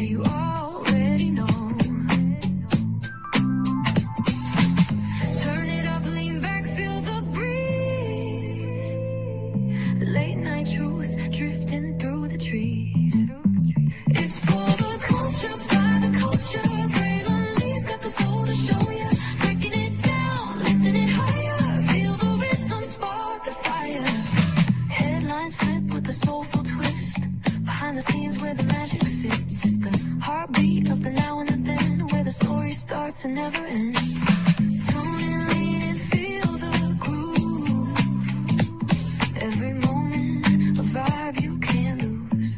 you already know. Turn it up, lean back, feel the breeze. Late night truths drifting through the trees. It's for the culture, by the culture. Braylon got the soul to show ya. Breaking it down, lifting it higher. Feel the rhythm, spark the fire. Headlines flip with a soulful twist. Behind the scenes where the magic sits. It's the heartbeat of the now and the then, where the story starts and never ends. Tune in, lean and feel the groove. Every moment, a vibe you can't lose.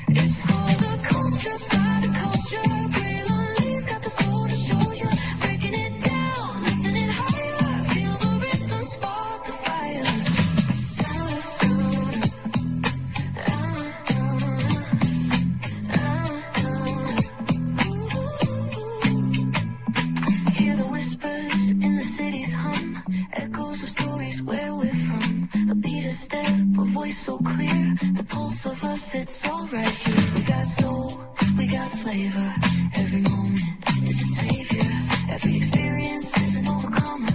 It's for the culture, by the culture. Braylon got the soul to show you. Breaking it down, lifting it higher. Feel the rhythm, spark the fire. Hear the whispers in the city's hum. Echoes of stories where we're from. A beat, a step, a voice so clear. The pulse of us, it's all right here. We got soul, we got flavor. Every moment is a savior. Every experience is an overcomer.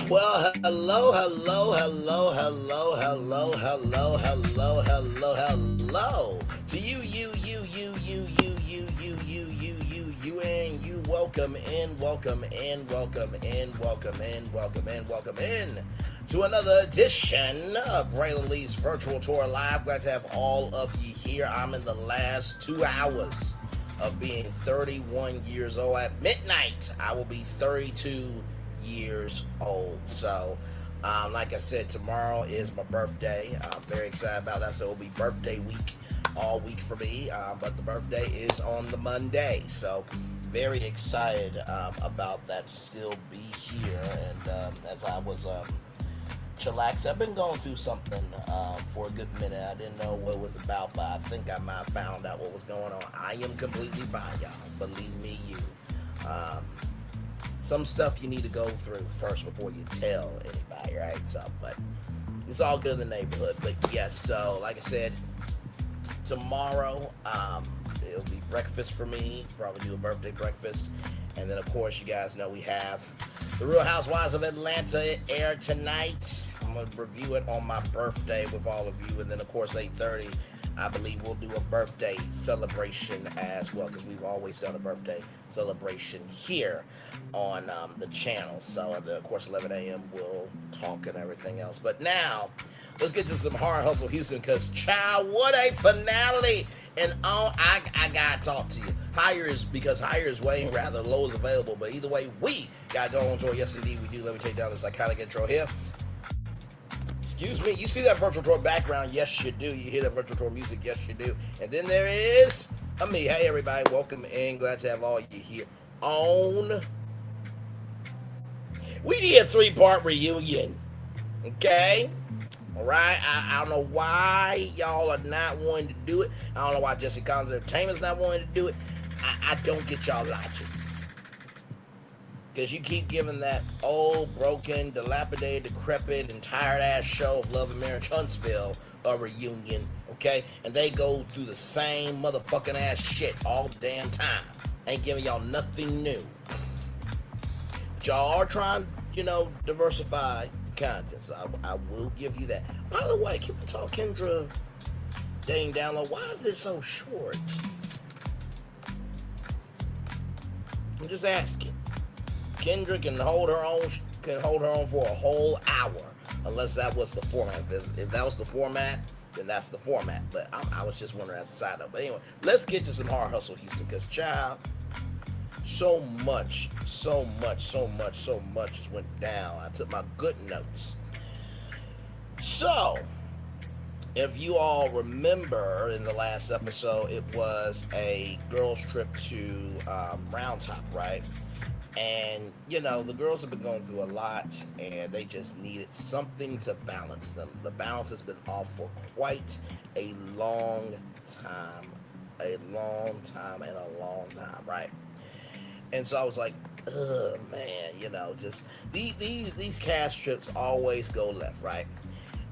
Well, hello to you, and you. Welcome in to another edition of Braylon Lee's Virtual Tour Live. Glad to have all of you here. I'm in the last 2 hours of being 31 years old. At midnight, I will be 32 years old. So like I said, tomorrow is my birthday. I'm very excited about that. So it'll be birthday week all week for me, but the birthday is on the Monday, so very excited about that, to still be here. And as I was chillaxing, I've been going through something for a good minute. I didn't know what it was about, but I think I might have found out what was going on. I am completely fine, y'all. Believe me, you. Some stuff you need to go through first before you tell anybody, right? So, but it's all good in the neighborhood. But yes, so like I said, tomorrow it'll be breakfast for me. Probably do a birthday breakfast, and then of course you guys know we have The Real Housewives of Atlanta air tonight. I'm gonna review it on my birthday with all of you, and then of course 8:30. I believe we'll do a birthday celebration as well, because we've always done a birthday celebration here on the channel. So, of course, 11 a.m. we'll talk and everything else. But now, let's get to some Hard Hustle Houston, because, child, what a finale. And I got to talk to you. Because higher is weighing rather low is available. But either way, we got to go on tour. Yes, indeed, we do. Let me take down this iconic intro here. Excuse me, you see that virtual tour background? Yes, you do. You hear that virtual tour music? Yes, you do. And then there is me. Hey, everybody, welcome in. Glad to have all you here on. We did a 3-part reunion, okay? All right? I don't know why y'all are not wanting to do it. I don't know why Jesse Collins Entertainment's not wanting to do it. I don't get y'all logic. Because you keep giving that old, broken, dilapidated, decrepit, and tired-ass show of Love and Marriage Huntsville a reunion, okay? And they go through the same motherfucking ass shit all the damn time. Ain't giving y'all nothing new. But y'all are trying, diversify content, so I will give you that. By the way, keep it talk, Kendra. Dang download. Why is it so short? I'm just asking. Kendra can hold her own for a whole hour, unless that was the format. If that was the format, then that's the format. But I was just wondering as a side note. But anyway, let's get to some Hard Hustle Houston, because child, so much went down. I took my good notes. So, If you all remember in the last episode, it was a girls' trip to Round Top, right? And the girls have been going through a lot, and they just needed something to balance them. The balance has been off for quite a long time, right? And so I was like, ugh, man, just these cast trips always go left, right?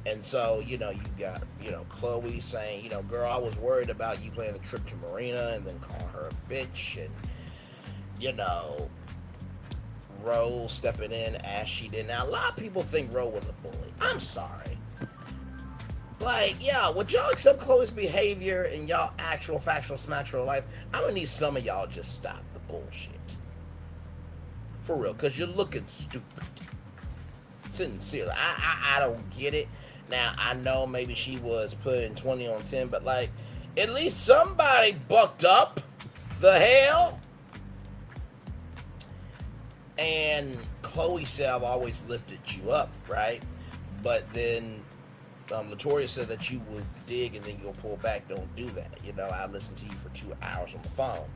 And so, you got, Chloe saying, girl, I was worried about you planning the trip to Murenna and then calling her a bitch. And, Ro stepping in as she did. Now, a lot of people think Ro was a bully. I'm sorry. Like, yeah, would y'all accept Chloe's behavior in y'all actual, factual, smatchual life? I'm going to need some of y'all just stop the bullshit. For real, because you're looking stupid. Sincerely. I don't get it. Now, I know maybe she was putting 20 on 10, but, like, at least somebody bucked up. The hell? And Chloe said, I've always lifted you up, right? But then Latoya said that you would dig and then you'll pull back. Don't do that. I listened to you for 2 hours on the phone.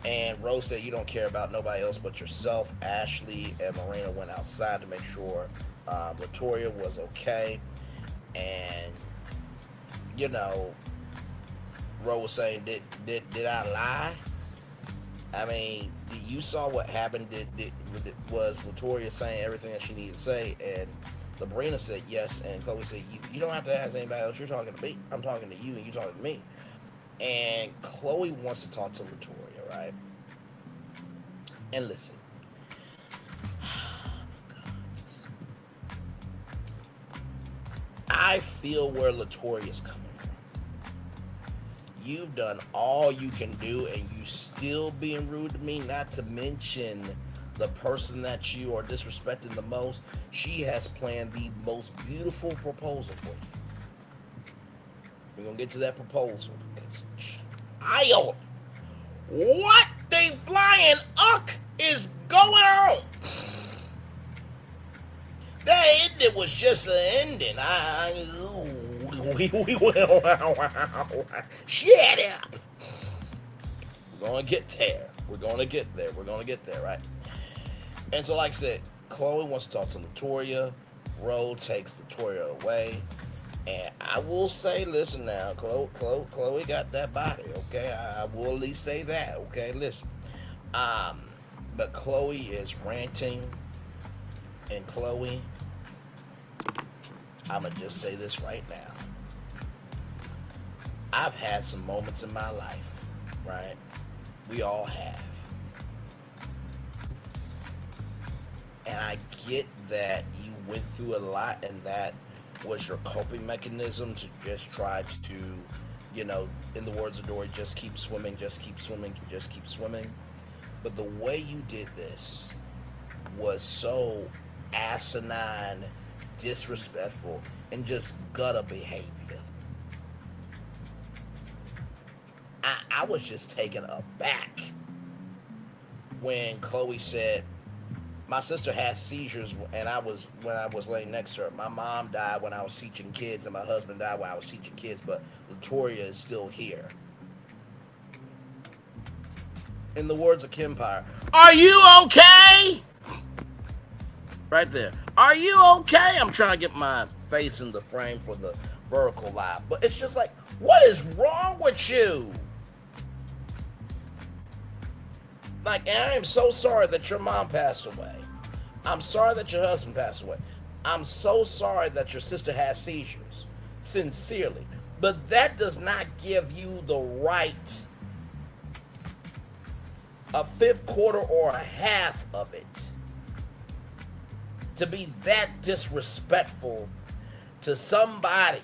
And Rose said, you don't care about nobody else but yourself. Ashley and Murenna went outside to make sure Latoya was okay. And, Rose was saying, did I lie? I mean, you saw what happened. Was Latoya saying everything that she needed to say? And Murenna said yes. And Chloe said, you don't have to ask anybody else. You're talking to me. I'm talking to you and you're talking to me. And Chloe wants to talk to Latoya, right? And listen. I feel where Latoya is coming from. You've done all you can do and you still being rude to me, not to mention the person that you are disrespecting the most. She has planned the most beautiful proposal for you. We're going to get to that proposal. Child, what the flying uck is going on? That ending was just an ending. Shut up. We're going to get there. We're going to get there, right? And so, like I said, Chloe wants to talk to Latoya. Ro takes Latoya away. And I will say, listen now, Chloe got that body, okay? I will at least say that, okay? Listen. But Chloe is ranting. And Chloe, I'm going to just say this right now. I've had some moments in my life, right? We all have. And I get that you went through a lot and that was your coping mechanism to just try to, in the words of Dory, just keep swimming, just keep swimming, just keep swimming. But the way you did this was so asinine, disrespectful, and just gutter behavior. I was just taken aback when Chloe said, my sister had seizures when I was laying next to her. My mom died when I was teaching kids, and my husband died when I was teaching kids, but Latoya is still here. In the words of Kempire, are you okay? Right there. Are you okay? I'm trying to get my face in the frame for the vertical live. But it's just like, what is wrong with you? Like, and I am so sorry that your mom passed away. I'm sorry that your husband passed away. I'm so sorry that your sister has seizures. Sincerely. But that does not give you the right, a fifth quarter or a half of it, to be that disrespectful to somebody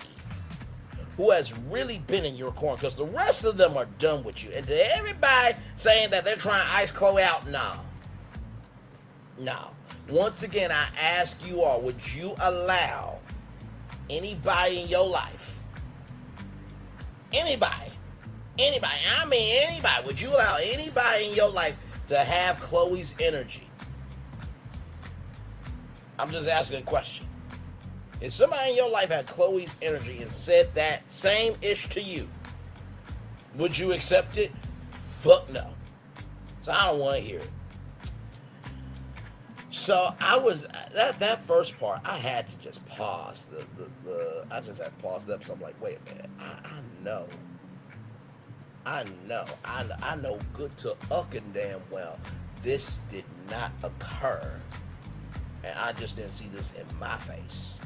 who has really been in your corner, because the rest of them are done with you. And to everybody saying that they're trying to ice Chloe out, no. Once again, I ask you all, would you allow anybody in your life, anybody, I mean anybody, would you allow anybody in your life to have Chloe's energy? I'm just asking a question. If somebody in your life had Chloe's energy and said that same ish to you, would you accept it? Fuck no. So I don't want to hear it. So I was that first part. I had to just pause I just had to pause it up. So I'm like, wait a minute. I know good to and damn well this did not occur, and I just didn't see this in my face.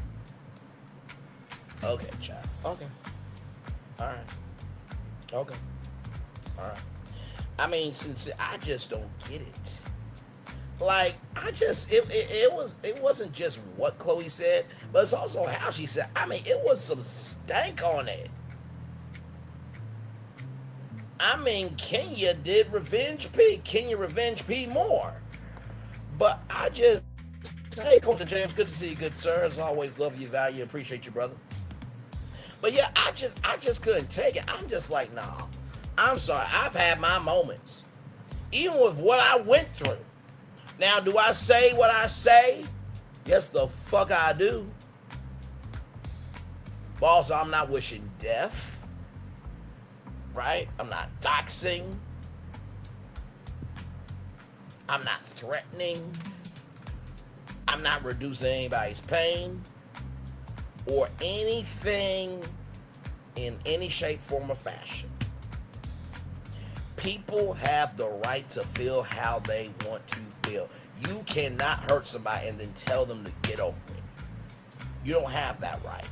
Okay, child. Okay. All right. Okay. All right. I mean, since I just don't get it. Like, it wasn't just what Chloe said, but it's also how she said. I mean, it was some stank on it. I mean, Kenya did Revenge P. Kenya Revenge P more. But hey, Coach James, good to see you, good sir. As always, love you, value, appreciate you, brother. But yeah, I just couldn't take it. I'm just like, nah, I'm sorry. I've had my moments. Even with what I went through. Now, do I say what I say? Yes, the fuck I do. But also, I'm not wishing death. Right? I'm not doxing. I'm not threatening. I'm not reducing anybody's pain. Or anything in any shape, form, or fashion. People have the right to feel how they want to feel. You cannot hurt somebody and then tell them to get over it. You don't have that right.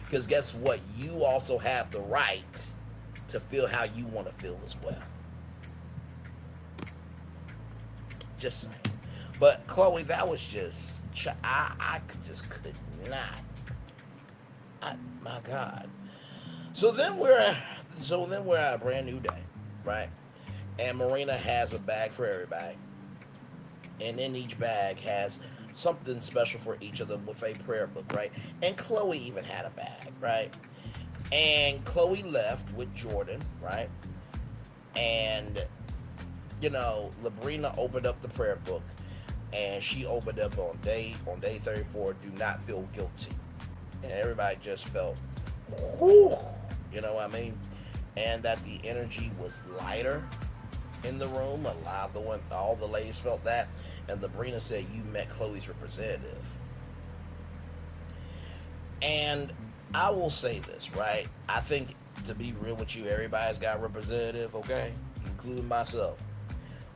Because guess what? You also have the right to feel how you want to feel as well. Just saying. But Chloe, that was just, I could not. My God. So then we're at a brand new day, right? And Murenna has a bag for everybody. And in each bag has something special for each of them with a prayer book, right? And Chloe even had a bag, right? And Chloe left with Jordan, right? And, Labrina opened up the prayer book. And she opened up on day 34, do not feel guilty. And everybody just felt, whew, you know what I mean? And that the energy was lighter in the room. All the ladies felt that. And Labrina said, you met Chloe's representative. And I will say this, right? I think, to be real with you, everybody's got a representative, okay? Including myself.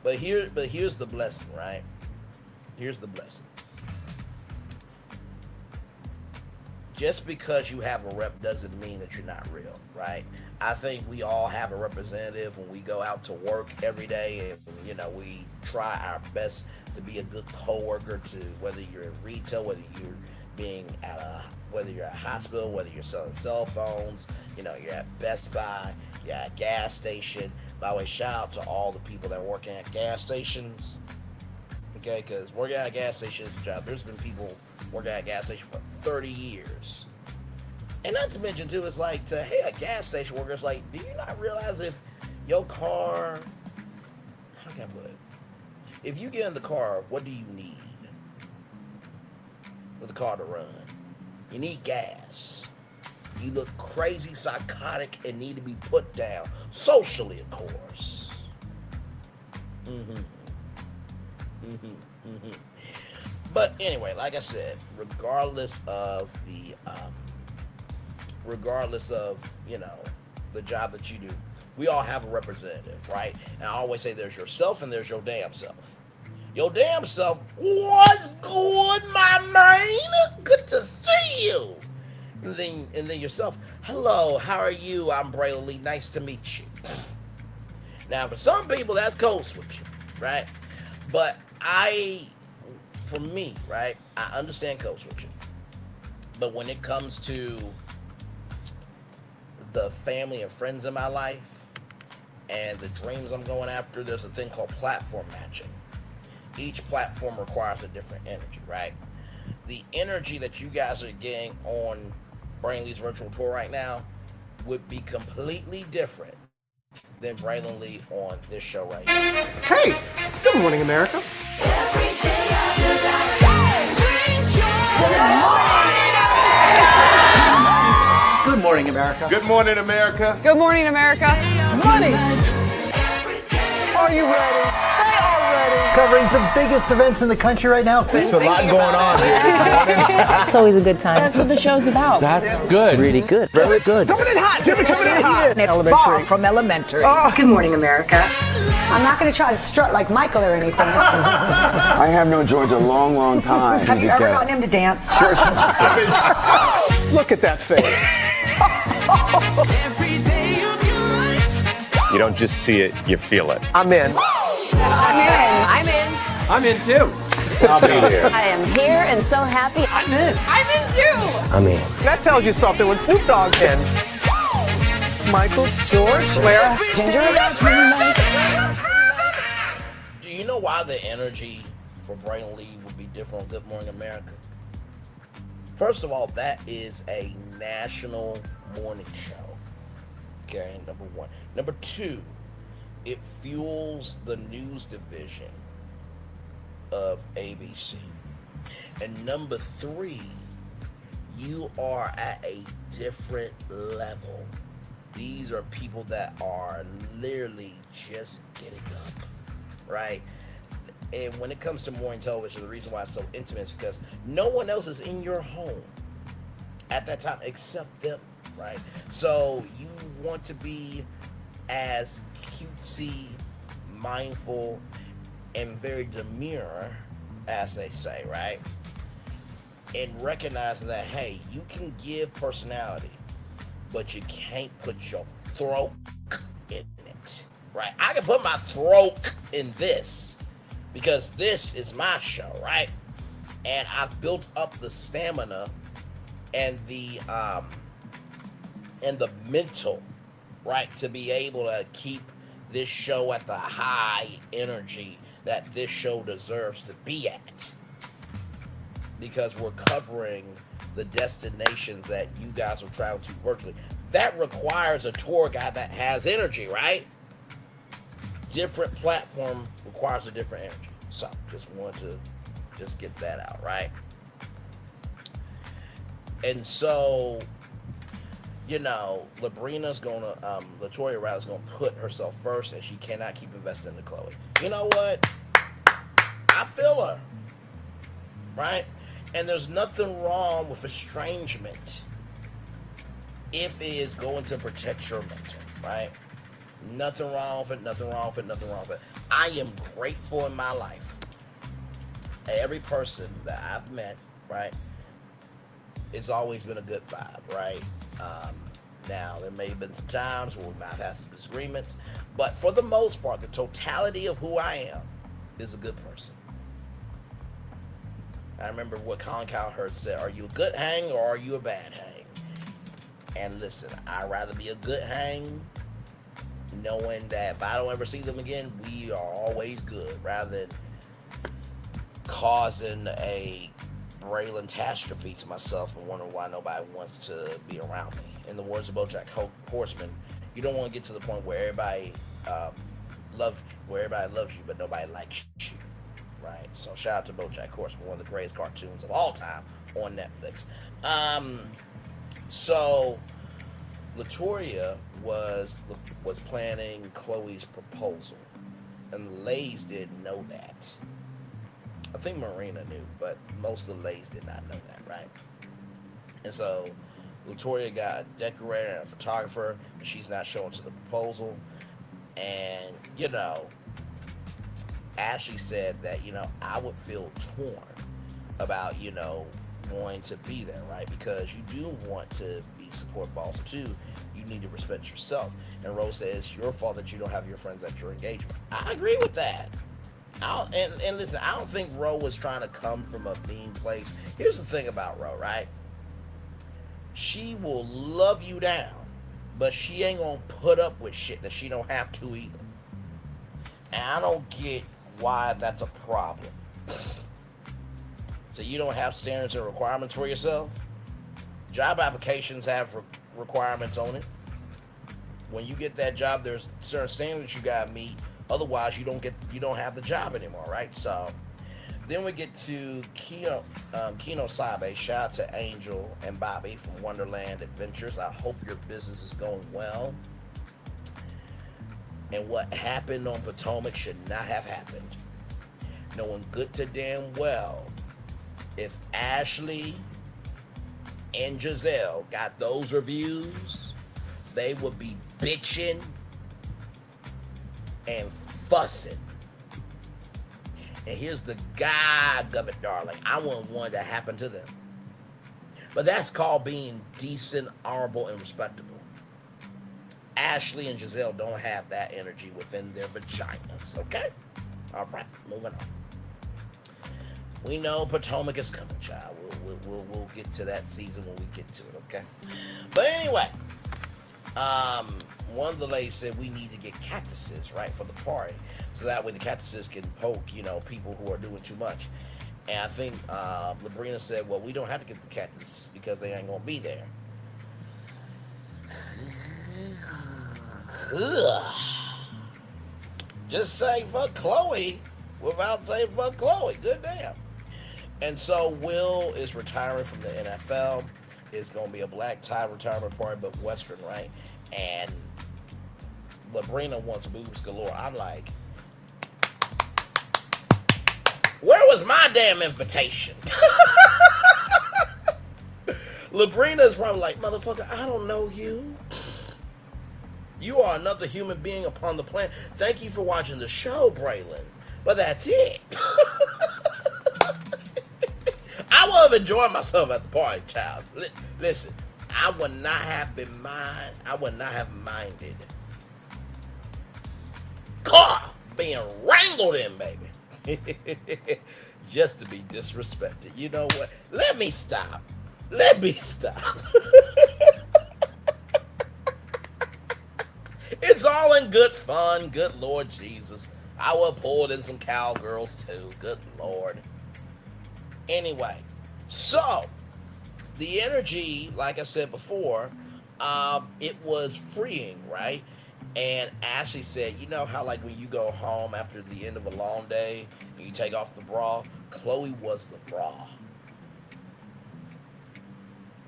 But here's the blessing, right? Here's the blessing. Just because you have a rep doesn't mean that you're not real, right? I think we all have a representative when we go out to work every day, and we try our best to be a good coworker, to whether you're in retail, whether you're whether you're at a hospital, whether you're selling cell phones, you're at Best Buy, you're at a gas station. By the way, shout out to all the people that are working at gas stations. Okay, because working at a gas station is a job. There's been people working at a gas station for 30 years. And not to mention, too, it's like, a gas station worker, it's like, do you not realize if your car, how can I put it? If you get in the car, what do you need for the car to run? You need gas. You look crazy, psychotic, and need to be put down. Socially, of course. But anyway, like I said, regardless of the job that you do, we all have a representative, right? And I always say there's yourself and there's your damn self. Your damn self, what's good, my man? Good to see you. And then yourself, hello, how are you? I'm Braylon Lee, nice to meet you. Now, for some people, that's code switching, right? But for me, right, I understand code switching. But when it comes to the family and friends in my life and the dreams I'm going after, there's a thing called platform matching. Each platform requires a different energy, right? The energy that you guys are getting on Braylon Lee's virtual tour right now would be completely different than Braylon Lee on this show right now. Hey, good morning, America. Every day I feel like morning, America. Good morning, America. Good morning, America. Money! Are you ready? They are ready. Covering the biggest events in the country right now. There's a lot going on here this morning. It's always a good time. That's what the show's about. That's good. Really good. Very good. Coming in hot, Jimmy, coming in hot. It's far from elementary. Good morning, America. I'm not going to try to strut like Michael or anything. I have known George a long, long time. Have you ever gotten him to dance? Look at that face. You don't just see it, you feel it. I'm in. I'm in. I'm in too. I'll be there. I am here and so happy. I'm in. I'm in too. I'm in. That tells you something when Snoop Dogg's in. Michael, George, Lara, Ginger. Do you know why the energy for Brain Lee would be different on Good Morning America? First of all, that is a national morning show. Okay, number one. Number two, it fuels the news division of ABC. And number three, you are at a different level. These are people that are literally just getting up, right? And when it comes to morning television, the reason why it's so intimate is because no one else is in your home at that time except them, right? So you want to be as cutesy, mindful, and very demure, as they say, right? And recognizing that, hey, you can give personality, but you can't put your throat in it, right? I can put my throat in this because this is my show, right? And I've built up the stamina and the mental, right, to be able to keep this show at the high energy that this show deserves to be at, because we're covering the destinations that you guys will travel to virtually. That requires a tour guide that has energy, right? Different platform requires a different energy. So just wanted to just get that out, right? And so, you know, Latoya Riley's gonna put herself first, and she cannot keep investing into Chloe. You know what? I feel her, right? And there's nothing wrong with estrangement if it is going to protect your mental, right? Nothing wrong with it, nothing wrong with it, nothing wrong with it. I am grateful in my life. Every person that I've met, right, it's always been a good vibe, right? Now, there may have been some times where we might have had some disagreements, but for the most part, the totality of who I am is a good person. I remember what Colin Cowherd said, are you a good hang or are you a bad hang? And listen, I'd rather be a good hang, knowing that if I don't ever see them again, we are always good, rather than causing a Braylon catastrophe to myself and wondering why nobody wants to be around me. In the words of BoJack Horseman, you don't want to get to the point where everybody loves you, but nobody likes you. Right, so shout out to BoJack Horseman, one of the greatest cartoons of all time on Netflix. So Latoya was planning Chloe's proposal, and the Lays didn't know that. I think Murenna knew, but most of the Lays did not know that, right? And so Latoya got a decorator and a photographer, and she's not showing to the proposal. And, you know, Ashley said that, you know, I would feel torn about, you know, wanting to be there, right? Because you do want to be support, but also too, you need to respect yourself. And Rose says it's your fault that you don't have your friends at your engagement. I agree with that. And listen, I don't think Ro was trying to come from a mean place. Here's the thing about Ro, right? She will love you down, but she ain't gonna put up with shit that she don't have to either. And I don't get why that's a problem. So you don't have standards and requirements for yourself? Job applications have requirements on it. When you get that job, there's certain standards you gotta meet. Otherwise, you don't have the job anymore, right? So Then we get to Keno Sabe. Shout out to Angel and Bobby from Wonderland Adventures. I hope your business is going well. And what happened on Potomac should not have happened. Knowing good to damn well, if Ashley and Giselle got those reviews, they would be bitching and fussing. And here's the God of it, darling. I wouldn't want that to happen to them. But that's called being decent, honorable, and respectable. Ashley and Giselle don't have that energy within their vaginas, okay? All right, moving on. We know Potomac is coming, child. We'll get to that season when we get to it, okay? But anyway, one of the ladies said we need to get cactuses, right, for the party. So that way the cactuses can poke, people who are doing too much. And I think Labrina said, well, we don't have to get the cactus because they ain't going to be there. Ugh. Just say fuck Chloe without saying fuck Chloe. Good damn. And so Will is retiring from the NFL. It's going to be a black tie retirement party, but Western, right? And Labrina wants boobs galore. I'm like, where was my damn invitation? Labrina is probably like, motherfucker, I don't know you. You are another human being upon the planet. Thank you for watching the show, Braylon. But that's it. I would have enjoyed myself at the party, child. Listen, I would not have minded car being wrangled in, baby. Just to be disrespected. You know what? Let me stop. It's all in good fun. Good Lord Jesus. I would have pulled in some cowgirls too. Good Lord. Anyway, so the energy, like I said before, it was freeing, right? And Ashley said, you know how like when you go home after the end of a long day and you take off the bra? Chloe was the bra.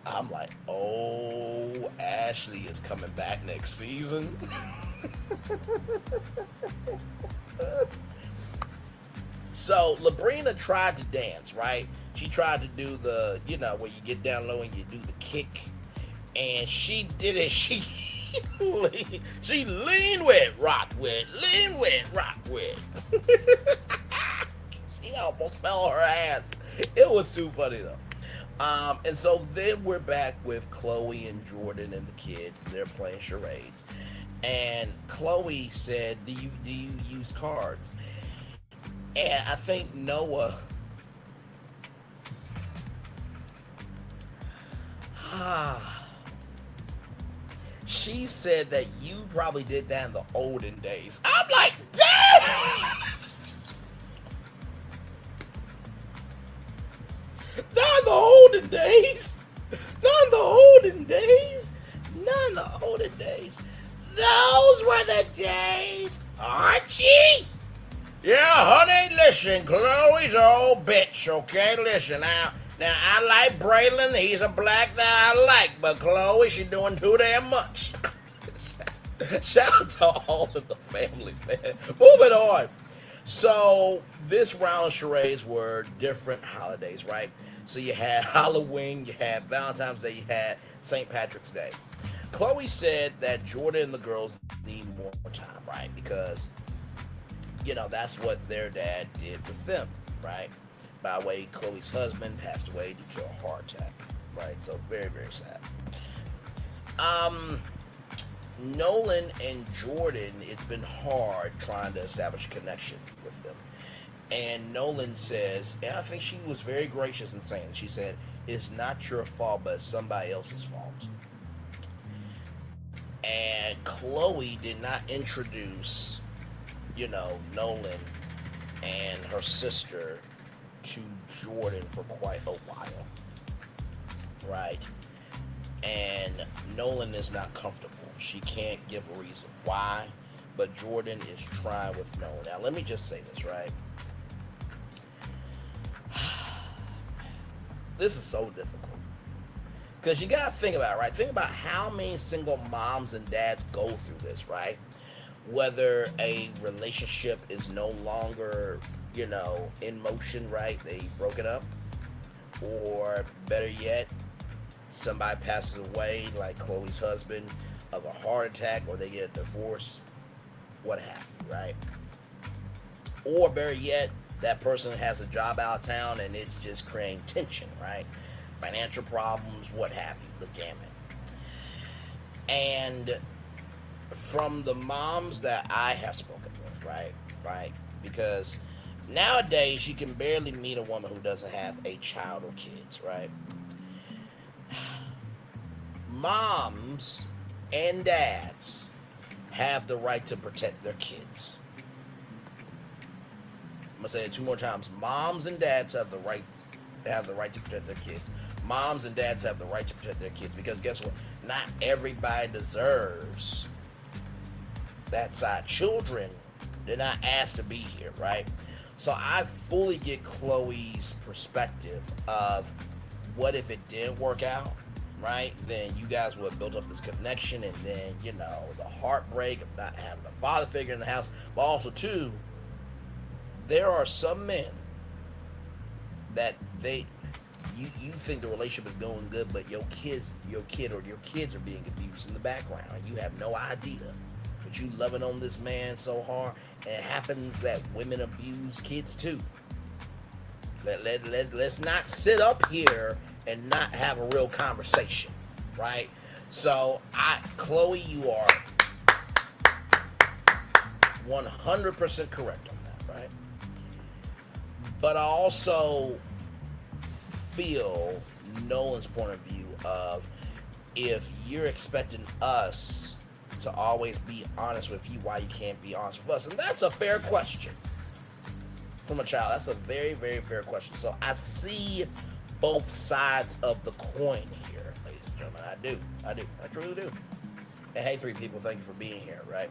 I'm like, oh, Ashley is coming back next season. So Labrina tried to dance, right? She tried to do the, where you get down low and you do the kick. And she did it. She leaned with, rocked with, leaned with, rocked with. She almost fell on her ass. It was too funny though. And so then we're back with Chloe and Jordan and the kids. They're playing charades. And Chloe said, do you use cards? And I think Noah she said that you probably did that in the olden days. I'm like, damn! Not in the olden days. Not in the olden days. Not in the olden days. Those were the days, Archie. Yeah, honey, listen, Chloe's an old bitch, okay? Listen, now I like Braylon, he's a black that I like, but Chloe, she's doing too damn much. Shout out to all of the family, man. Moving on. So, this round of charades were different holidays, right? So you had Halloween, you had Valentine's Day, you had St. Patrick's Day. Chloe said that Jordan and the girls need more time, right? Because, that's what their dad did with them, right? By the way, Chloe's husband passed away due to a heart attack, right? So very, very sad. Nolan and Jordan, it's been hard trying to establish a connection with them. And Nolan says, and I think she was very gracious in saying it. She said, it's not your fault, but it's somebody else's fault. And Chloe did not introduce, Nolan and her sister to Jordan for quite a while, right? And Nolan is not comfortable. She can't give a reason why, but Jordan is trying with Nolan. Now, let me just say this, right? This is so difficult. Because you got to think about it, right? Think about how many single moms and dads go through this, right? Whether a relationship is no longer, in motion, right? They broke it up. Or better yet, somebody passes away, like Chloe's husband, of a heart attack, or they get a divorce, what have you, right? Or better yet, that person has a job out of town and it's just creating tension, right? Financial problems, what have you, the gamut. And from the moms that I have spoken with, right? Because nowadays you can barely meet a woman who doesn't have a child or kids, right? Moms and dads have the right to protect their kids. I'm gonna say it 2 more times. Moms and dads have the right to protect their kids. Moms and dads have the right to protect their kids, because guess what? Not everybody deserves that side. Children, they're not asked to be here, right? So I fully get Chloe's perspective of what if it didn't work out, right? Then you guys would have built up this connection, and then, the heartbreak of not having a father figure in the house. But also, too, there are some men that you think the relationship is going good, but your kid or your kids are being abused in the background. You have no idea, but you loving on this man so hard, and it happens that women abuse kids too. Let's not sit up here and not have a real conversation, right? So, Chloe, you are 100% correct on that, right? But I also feel Nolan's point of view of, if you're expecting us to always be honest with you, why you can't be honest with us? And that's a fair question from a child. That's a very, very fair question. So I see both sides of the coin here, ladies and gentlemen. I truly do. And hey, 3 people, thank you for being here, right?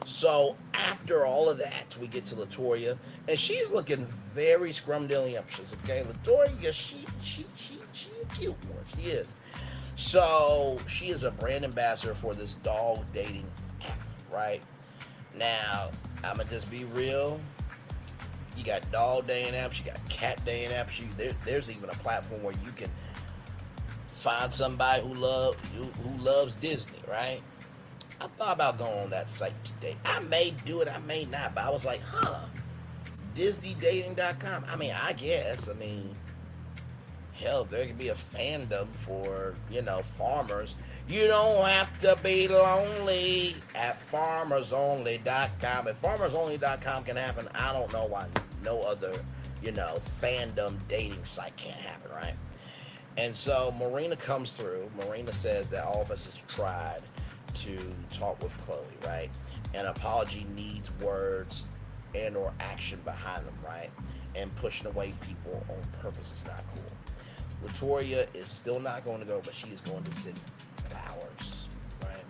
So after all of that, we get to Latoya, and she's looking very scrumdiddlyumptious, okay? Latoya, she a cute one. She is. So she is a brand ambassador for this dog dating app, right? Now, I'm gonna just be real. You got dog dating apps, you got cat dating apps. There's even a platform where you can find somebody who loves Disney, right? I thought about going on that site today. I may do it, I may not, but I was like, DisneyDating.com. I guess. Hell, there could be a fandom for, farmers. You don't have to be lonely at FarmersOnly.com. If FarmersOnly.com can happen, I don't know why no other, fandom dating site can't happen, right? And so Murenna comes through. Murenna says that all of us has tried to talk with Chloe, right? An apology needs words and or action behind them, right? And pushing away people on purpose is not cool. Latoya is still not going to go, but she is going to send flowers, right?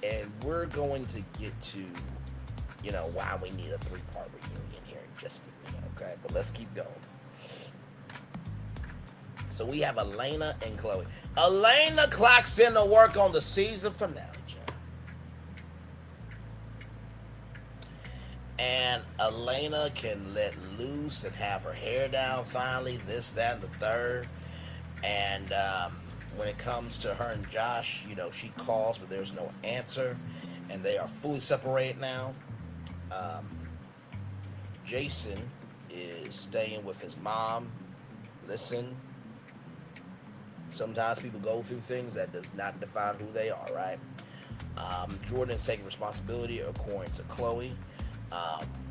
And we're going to get to, why we need a 3-part reunion here in just a minute, okay? But let's keep going. So we have Elena and Chloe. Elena clocks in to work on the season finale, John. And Elena can let loose and have her hair down finally, this, that, and the third. And when it comes to her and Josh, she calls, but there's no answer. And they are fully separated now. Jason is staying with his mom. Listen. Sometimes people go through things that does not define who they are, right? Jordan is taking responsibility according to Chloe.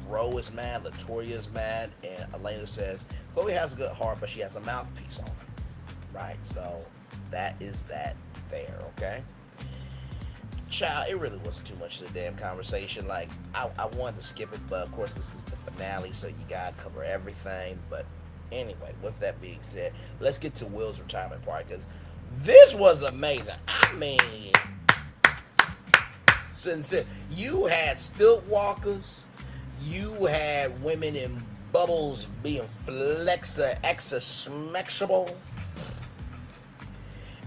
Ro is mad, Latoya is mad, and Elena says Chloe has a good heart, but she has a mouthpiece on her, right? So that is that there, okay? Child, it really wasn't too much of the damn conversation. Like, I wanted to skip it, but of course this is the finale, so you gotta cover everything. But anyway, with that being said, let's get to Will's retirement party, because this was amazing. Sincere. You had stilt walkers, You had women in bubbles being extra-smexable.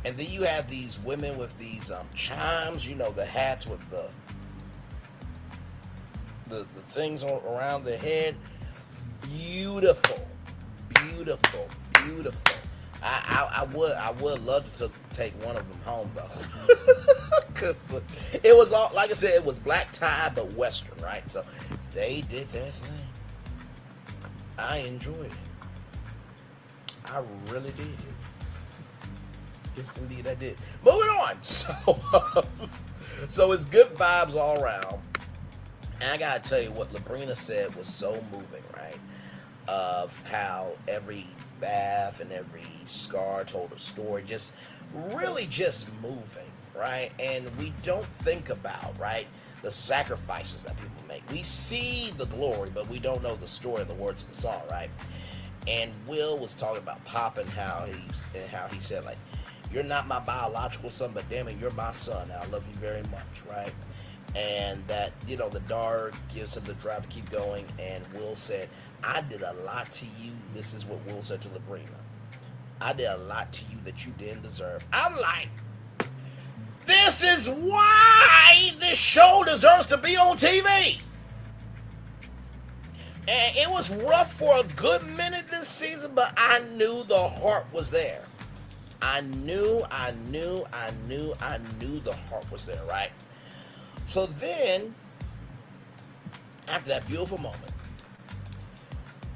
And then you had these women with these chimes, you know, the hats with the things around the head. Beautiful. I would love to take one of them home though, because it was all, like I said, it was black tie but Western, right? So they did their thing. I enjoyed it. I really did. Yes, indeed, I did. Moving on. So it's good vibes all around. And I gotta tell you what Labrina said was so moving, right? Of how every bath and every scar told a story, just really just moving, right? And we don't think about, right, the sacrifices that people make. We see the glory, but we don't know the story and the words of the song, right? And Will was talking about Pop and how he said, like, you're not my biological son, but damn it, you're my son. I love you very much, right? And that, you know, the dog gives him the drive to keep going. And Will said, I did a lot to you. This is what Will said to Labrina. I did a lot to you that you didn't deserve. I'm like, this is why this show deserves to be on TV. And it was rough for a good minute this season, but I knew the heart was there. I knew the heart was there, right? So then, after that beautiful moment,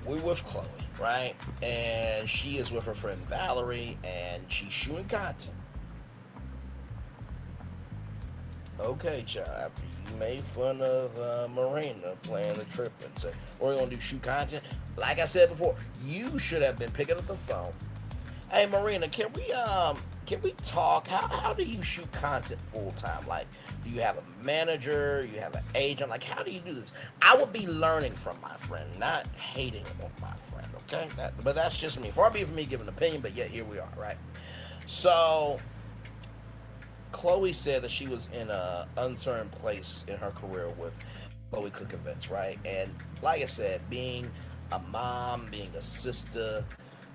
we're with Chloe, right? And she is with her friend Valerie, and she's shooting content. Okay, child, after you made fun of Murenna playing the trip and said, we're going to do shoot content. Like I said before, you should have been picking up the phone. Hey, Murenna, can we talk? How do you shoot content full time? Like, do you have a manager? You have an agent? Like, how do you do this? I would be learning from my friend, not hating on my friend, okay? But that's just me. Far be it from me giving an opinion, but yet here we are, right? So, Chloe said that she was in an uncertain place in her career with Chloe Cook Events, right? And like I said, being a mom, being a sister,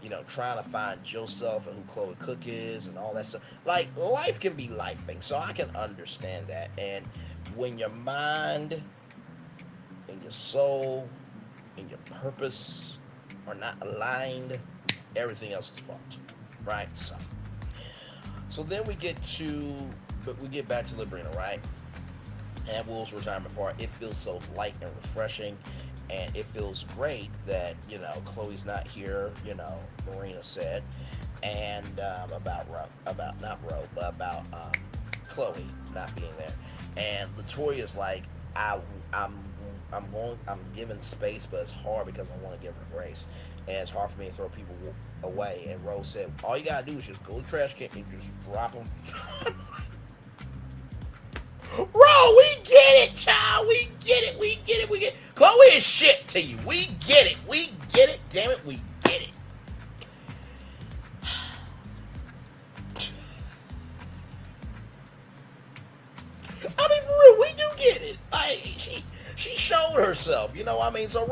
you know, trying to find yourself and who Chloe Cook is and all that stuff. Like, life can be lifing, so I can understand that. And when your mind and your soul and your purpose are not aligned, everything else is fucked, right? So then we get back to Labrina, right? And Will's retirement part. It feels so light and refreshing. And it feels great that, you know, Chloe's not here, you know, Murenna said, and about Chloe not being there. And Latoya's like, I'm giving space, but it's hard because I want to give her grace, and it's hard for me to throw people away. And Rose said, all you gotta do is just go to the trash can and just drop them. Bro, we get it, child. We get it. Chloe is shit to you. We get it. Damn it, we get it. I mean, for real, we do get it. Like, she showed herself. You know what I mean? So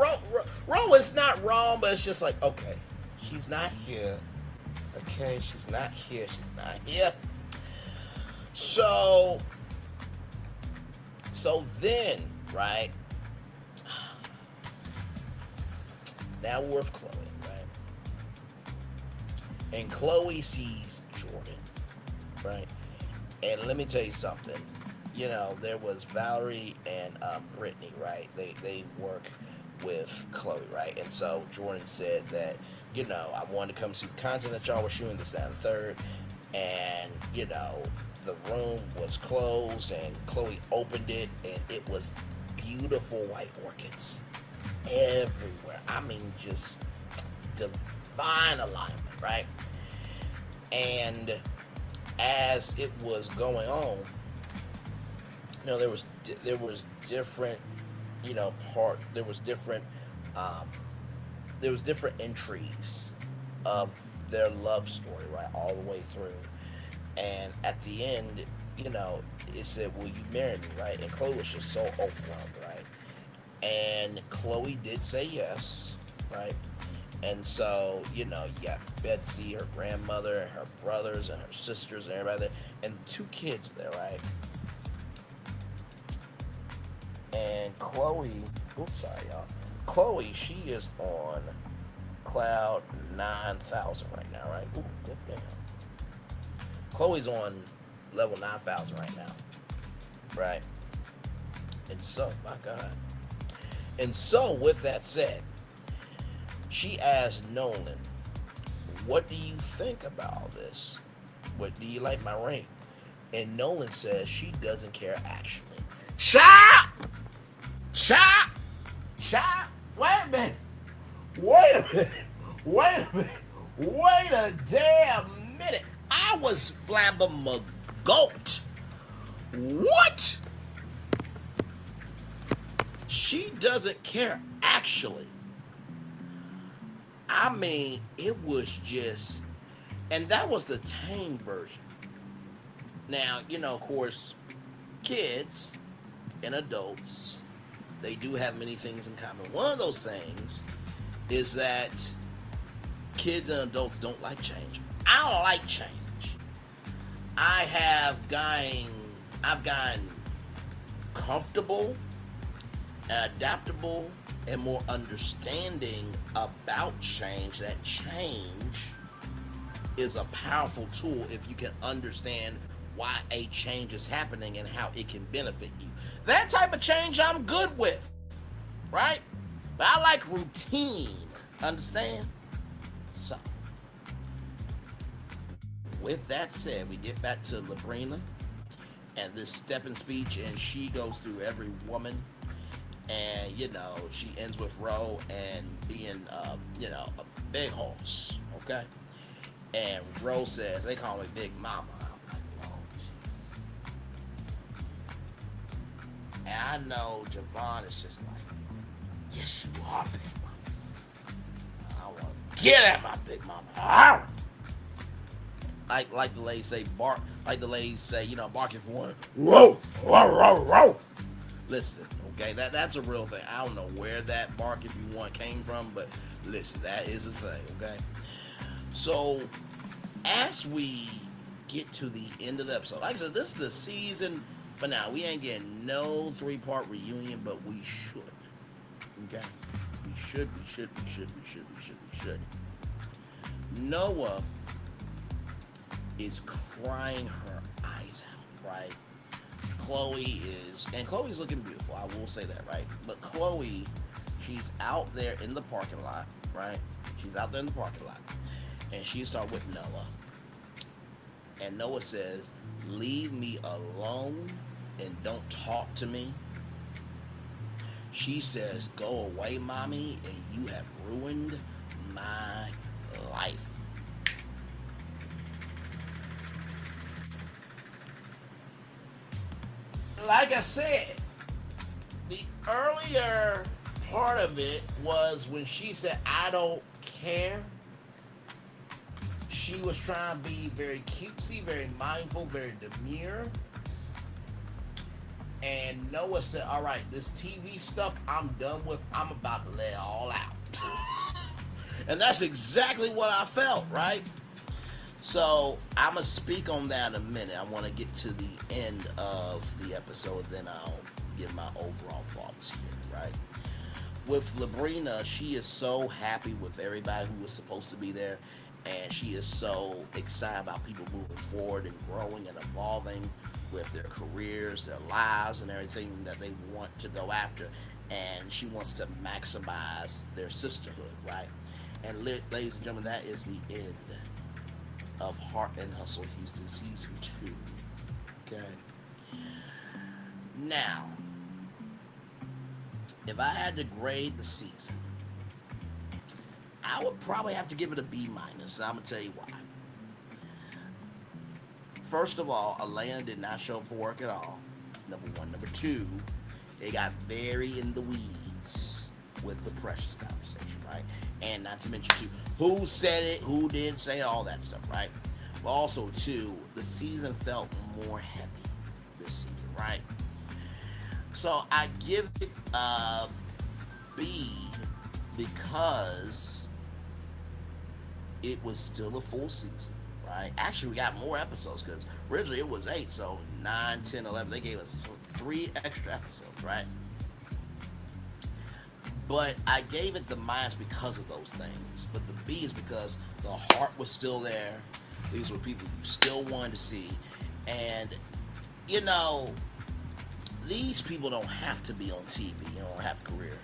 Ro is not wrong, but it's just like, okay, she's not here. Okay, she's not here. So then, right, now we're with Chloe, right? And Chloe sees Jordan, right? And let me tell you something. You know, there was Valerie and Brittany, right? They work with Chloe, right? And so Jordan said that, you know, I wanted to come see the content that y'all were shooting, this, that, and third. And, you know, the room was closed, and Chloe opened it, and it was beautiful white orchids everywhere. I mean, just divine alignment, right? And as it was going on, you know, there was different, you know, there was different entries of their love story, right, all the way through. And at the end, you know, it said, will you marry me, right? And Chloe was just so overwhelmed, right? And Chloe did say yes, right? And so, you know, you got Betsy, her grandmother, and her brothers, and her sisters, and everybody there. And 2 kids are there, right? And Chloe, oops, sorry, y'all. Chloe, she is on cloud 9,000 right now, right? Ooh, good damn. Chloe's on level 9,000 right now, right? And so, my God. And so, with that said, she asked Nolan, what do you think about all this? What do you like my ring? And Nolan says she doesn't care actually. Chop! Chop! Chop! Wait a minute! Wait a minute! Wait a minute! Wait a damn minute! I was flabbergasted. What? She doesn't care actually. I mean, it was just, and that was the tame version. Now, you know, of course, kids and adults, they do have many things in common. One of those things is that kids and adults don't like change. I don't like change. I've gotten comfortable, adaptable, and more understanding about change. That change is a powerful tool if you can understand why a change is happening and how it can benefit you. That type of change I'm good with, right? But I like routine, understand? So, with that said, we get back to Labrina and this stepping speech, and she goes through every woman. And, you know, she ends with Ro and being, you know, a big horse, okay? And Ro says, they call me Big Mama. I'm like, oh, geez. And I know Javon is just like, yes, you are Big Mama. I want to get at my Big Mama. Arr! Like the ladies say, bark. Like the ladies say, you know, barking for one. Row, row, row, row. Listen. Okay, that's a real thing. I don't know where that bark, if you want, came from, but listen, that is a thing, okay? So, as we get to the end of the episode, like I said, this is the season finale. We ain't getting no 3-part reunion, but we should, okay? We should. Noah is crying her eyes out, right? Chloe's looking beautiful, I will say that, right? But Chloe, she's out there in the parking lot, right? She's out there in the parking lot, and she starts with Noah. And Noah says, leave me alone and don't talk to me. She says, go away, mommy, and you have ruined my life. Like I said, the earlier part of it was when she said, I don't care. She was trying to be very cutesy, very mindful, very demure. And Noah said, all right, this TV stuff I'm done with. I'm about to let it all out. And that's exactly what I felt, right? So, I'm going to speak on that in a minute. I want to get to the end of the episode, then I'll give my overall thoughts here, right? With Labrina, she is so happy with everybody who was supposed to be there, and she is so excited about people moving forward and growing and evolving with their careers, their lives, and everything that they want to go after. And she wants to maximize their sisterhood, right? And ladies and gentlemen, that is the end of Heart and Hustle Houston Season 2. Okay? Now, if I had to grade the season, I would probably have to give it a B-. I'm going to tell you why. First of all, Elena did not show up for work at all. Number one. Number two, they got very in the weeds with the Precious conversation, right? And not to mention, too, who said it, who didn't say it, all that stuff, right? But also, too, the season felt more heavy this season, right? So I give it B, because it was still a full season, right? Actually, we got more episodes because originally it was 8, so 9, 10, 11. They gave us 3 extra episodes, right? But I gave it the minus because of those things. But the B is because the heart was still there. These were people who still wanted to see. And, you know, these people don't have to be on TV. You don't have a career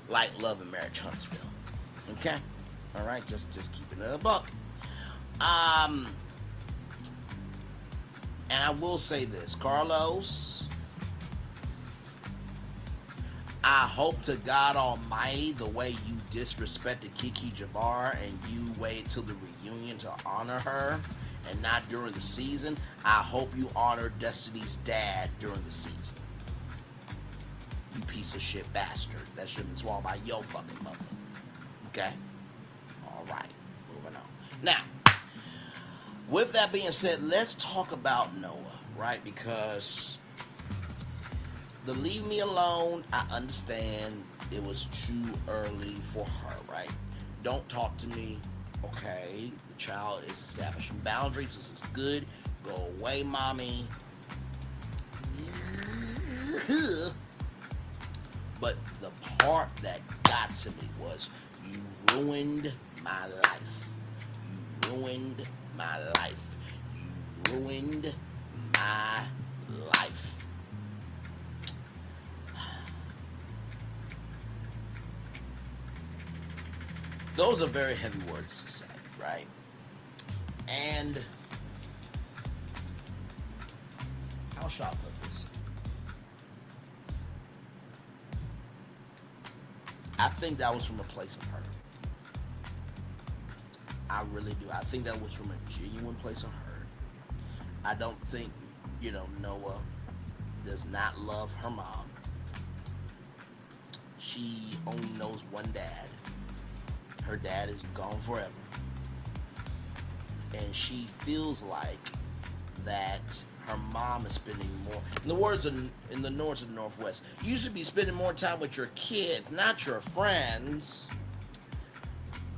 like Love and Marriage Huntsville. Okay? All right? Just keeping it a buck. And I will say this. Carlos, I hope to God Almighty the way you disrespected Kiki Jabbar and you wait till the reunion to honor her and not during the season. I hope you honor Destiny's dad during the season. You piece of shit bastard. That shouldn't be swallowed by your fucking mother. Okay? Alright. Moving on. Now, with that being said, let's talk about Noah, right? Because the Leave Me Alone, I understand it was too early for her, right? Don't talk to me. Okay, the child is establishing boundaries. This is good. Go away, mommy. But the part that got to me was you ruined my life. You ruined my life. You ruined my life. Those are very heavy words to say, right? And how shall I put this? I think that was from a place of hurt. I really do. I think that was from a genuine place of hurt. I don't think, Noah does not love her mom. She only knows one dad. Her dad is gone forever. And she feels like that her mom is spending more, in the words in the north and northwest, you should be spending more time with your kids, not your friends.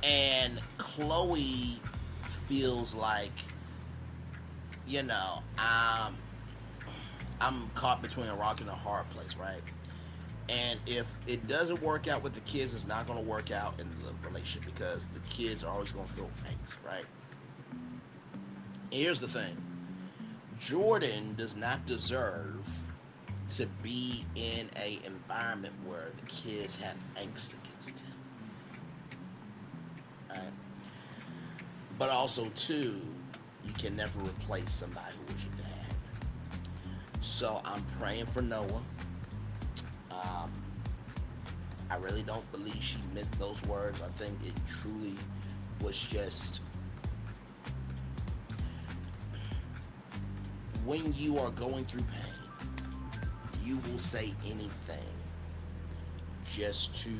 And Chloe feels like, I'm caught between a rock and a hard place, right? And if it doesn't work out with the kids, it's not going to work out in the relationship because the kids are always going to feel angst, right? And here's the thing. Jordan does not deserve to be in an environment where the kids have angst against him. Right? But also, too, you can never replace somebody who was your dad. So I'm praying for Noah. I really don't believe she meant those words. I think it truly was just, when you are going through pain, you will say anything just to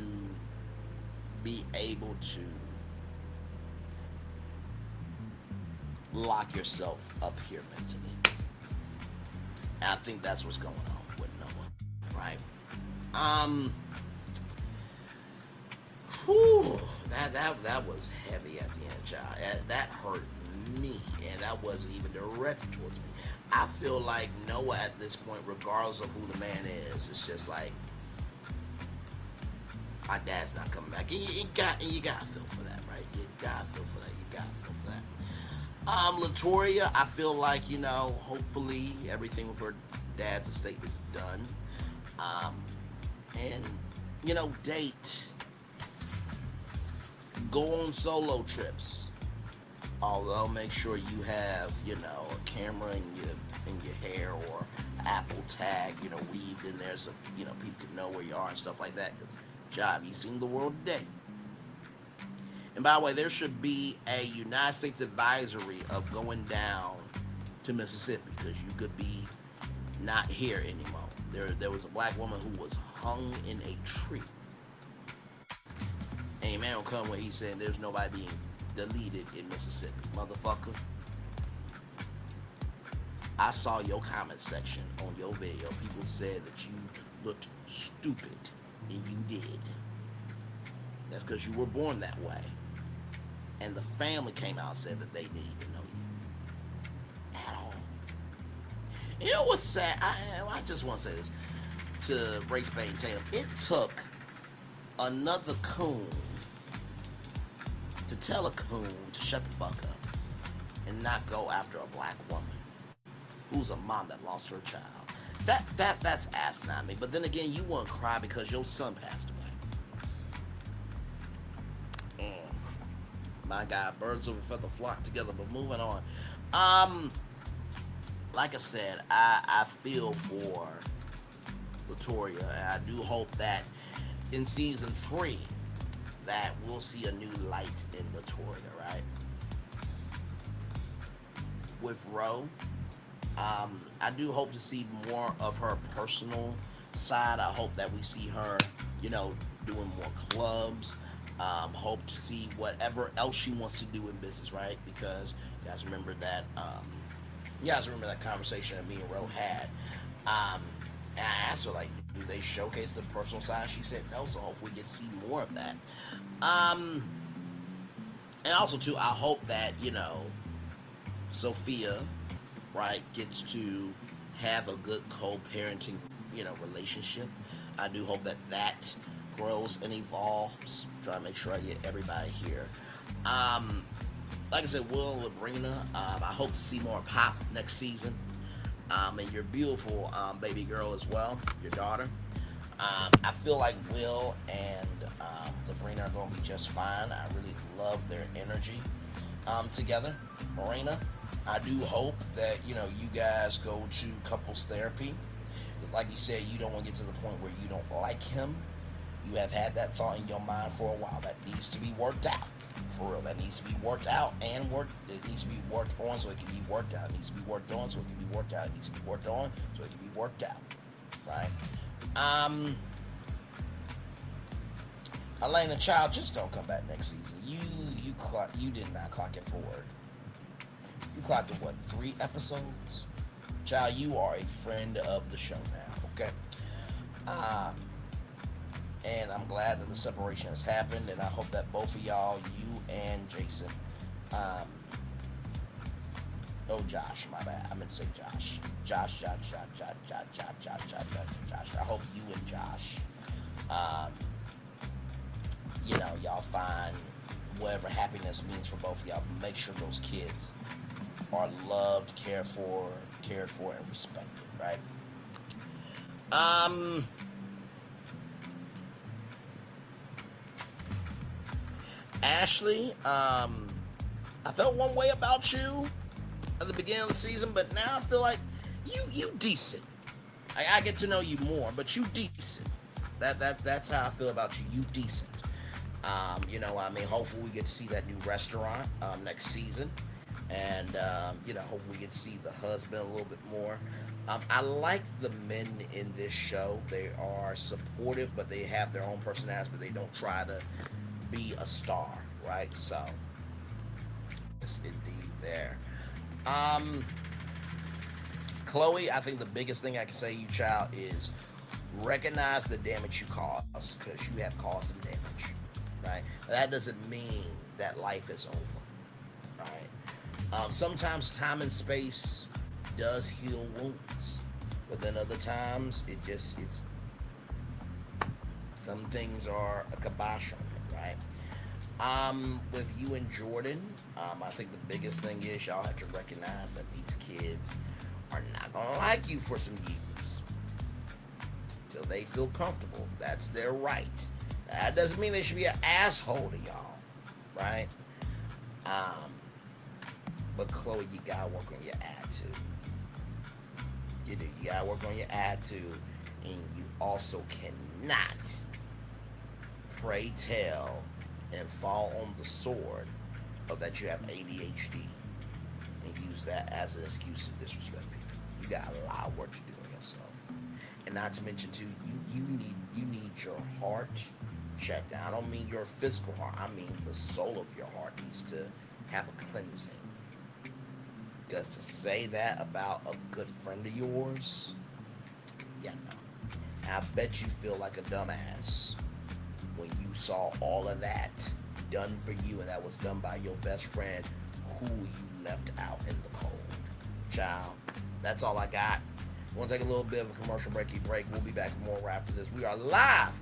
be able to lock yourself up here mentally. And I think that's what's going on with Noah, right? That was heavy at the end, child. That hurt me, and that wasn't even directed towards me. I feel like Noah at this point, regardless of who the man is, it's just like, my dad's not coming back. And you gotta feel for that, right? You gotta feel for that. Latoya, I feel like, hopefully everything with her dad's estate is done. And, date. Go on solo trips. Although make sure you have, a camera in your hair or Apple tag, weaved in there so, people can know where you are and stuff like that. Because, job, you've seen the world today. And by the way, there should be a United States advisory of going down to Mississippi because you could be not here anymore. There was a black woman who was hung in a tree. And man will come where he's saying there's nobody being deleted in Mississippi. Motherfucker. I saw your comment section on your video. People said that you looked stupid. And you did. That's because you were born that way. And the family came out and said that they didn't even know you at all. You know what's sad? I just want to say this to Race Bane Tatum. It took another coon to tell a coon to shut the fuck up and not go after a black woman who's a mom that lost her child. That's asinine me. But then again, you wouldn't cry because your son passed away. My God, birds of a feather flock together. But moving on. Like I said, I feel for Latoya, and I do hope that in season 3 that we'll see a new light in Latoya, right? With Ro, I do hope to see more of her personal side. I hope that we see her, doing more clubs. Hope to see whatever else she wants to do in business, right? Because you guys remember that conversation that me and Ro had. And I asked her, like, do they showcase the personal side? She said no, so hopefully we get to see more of that. And also, too, I hope that, Sophia, right, gets to have a good co-parenting, relationship. I do hope that grows and evolves. Try to make sure I get everybody here. Like I said, Will and Murenna, I hope to see more Pop next season. And your beautiful baby girl as well, your daughter. I feel like Will and Murenna are going to be just fine. I really love their energy together. Murenna, I do hope that, you guys go to couples therapy. Because like you said, you don't want to get to the point where you don't like him. You have had that thought in your mind for a while. That needs to be worked out. For real, that needs to be worked out and it needs to be worked on so it can be worked out. It needs to be worked on so it can be worked out. It needs to be worked on so it can be worked out. Right? Elena Child, just don't come back next season. You did not clock it forward. You clocked it, what, 3 episodes? Child, you are a friend of the show now, okay? And I'm glad that the separation has happened, and I hope that both of y'all, you and Jason, Josh, my bad, I meant to say Josh. Josh. I hope you and Josh, y'all find whatever happiness means for both of y'all. Make sure those kids are loved, cared for, and respected, right? Ashley, I felt one way about you at the beginning of the season, but now I feel like you decent. I get to know you more, but you decent. That's how I feel about you. You decent. Hopefully we get to see that new restaurant next season, and hopefully we get to see the husband a little bit more. I like the men in this show. They are supportive, but they have their own personalities, but they don't try to be a star, right? So it's indeed there. Chloe, I think the biggest thing I can say to you, child, is recognize the damage you caused, because you have caused some damage, right? That doesn't mean that life is over, right? Sometimes time and space does heal wounds, but then other times it's some things are a kibosh on it, right? With you and Jordan, I think the biggest thing is y'all have to recognize that these kids are not gonna like you for some years till they feel comfortable. That's their right. That doesn't mean they should be an asshole to y'all, right? But Chloe, you gotta work on your attitude. You do. You gotta work on your attitude, and you also cannot pray tell and fall on the sword of that you have ADHD and use that as an excuse to disrespect people. You got a lot of work to do on yourself, and not to mention too, you need your heart checked down. I don't mean your physical heart. I mean the soul of your heart needs to have a cleansing. Because to say that about a good friend of yours, yeah, no. I bet you feel like a dumbass when you saw all of that done for you, and that was done by your best friend who you left out in the cold. Child, that's all I got. We're gonna take a little bit of a commercial break. We'll be back with more after this. We are live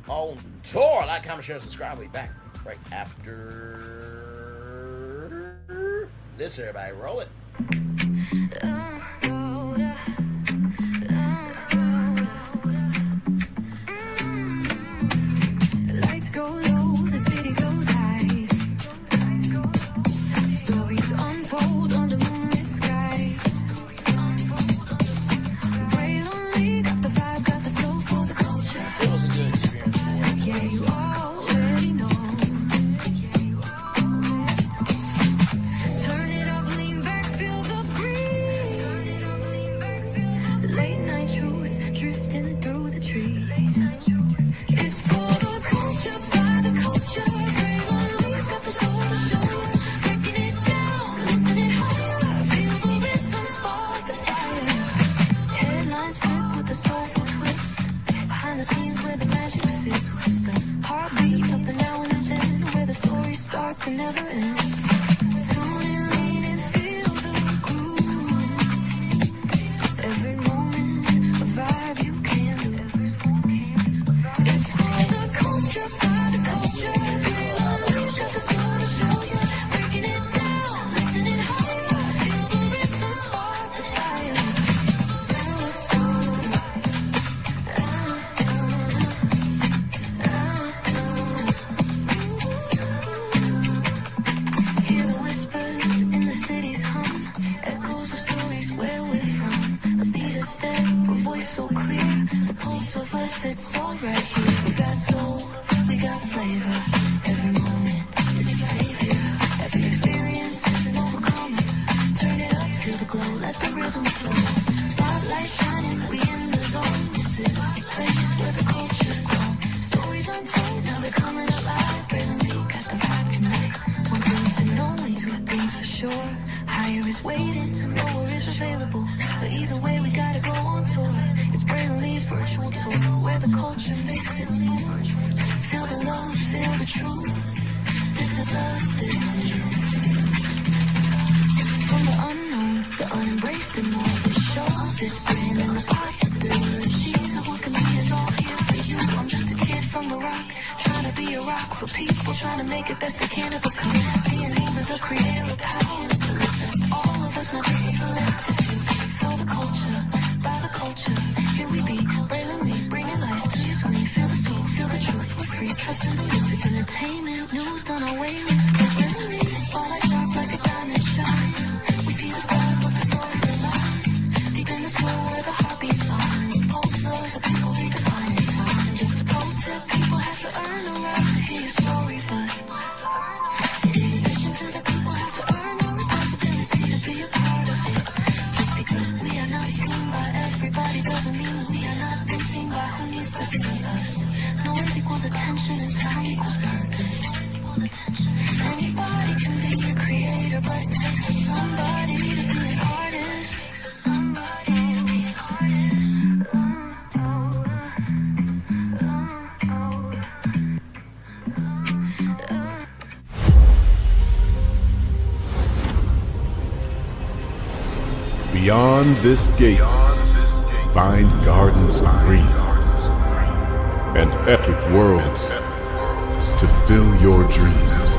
on tour. Like, comment, share, and subscribe. We'll be back right after this. Everybody, roll it. Lights go low, the city goes high. Stories untold under moonlit skies. Way lonely, got the vibe, got the flow for the culture. It was a good experience for us. Yeah, you already know. Turn it up, lean back, feel the breeze. Late night truths drifting through the trees. It's for the culture, by the culture. Braylonly's got the soul to show you. Breaking it down, lifting it higher. Feel the rhythm, spark the fire. Headlines flip with a soulful twist. Behind the scenes where the magic sits. It's the heartbeat of the now and the then, where the story starts and never ends. Tune in, lean and feel the groove. Every moment, a vibe you can't lose. It's for the culture, by the culture. Braylonly's got the soul to show you. Breaking it down, lifting it higher. Feel the rhythm, spark the fire. Hear the whispers in the city's hum. Echoes of stories where we're from. A beat, a step, a voice so clear. The pulse of us, it's all right here. We got soul, we got flavor. Every moment is a savior. Every experience is an overcomer. Turn it up, feel the glow, let the rhythm flow. Spotlight shining, we in the zone. This is the place where the culture's grown. Stories untold, now they're coming alive. Braylonly got the vibe tonight. One thing to know and two things for sure. Higher is waiting and lower is available. But either way, we gotta go on tour. It's Braylonly's virtual tour, where the culture makes its move. Feel the love, feel the truth. This is us, this is you. From the unknown, the unembraced and more. This show, this brand and the possibilities of what can be is all here for you. I'm just a kid from the rock, trying to be a rock for people, trying to make it best they can to become. Being able is a creator of power to lift up all of us, not just a selective few. For the culture, by the culture, here we be. Braylonly, bringing life to your screen. Feel the soul, feel the truth. We're free, trust and believe. It's entertainment, news done our way with. Braylonly, spotlight sharp like a diamond shine. We see the stars, but the stories align. Deep in the soul where the heartbeats find. Pulse of the people redefining time. Just a pro tip, people have to earn the right to hear your story, but in addition to that, people have to earn the responsibility to be a part of it. Just because we are not seen by everybody doesn't mean we are not been seen by who needs to see us. Noise equals attention and sound equals purpose. Anybody can be a creator, but it takes a somebody to be an artist. Somebody to be an Beyond this gate, find gardens green and epic worlds to fill your dreams.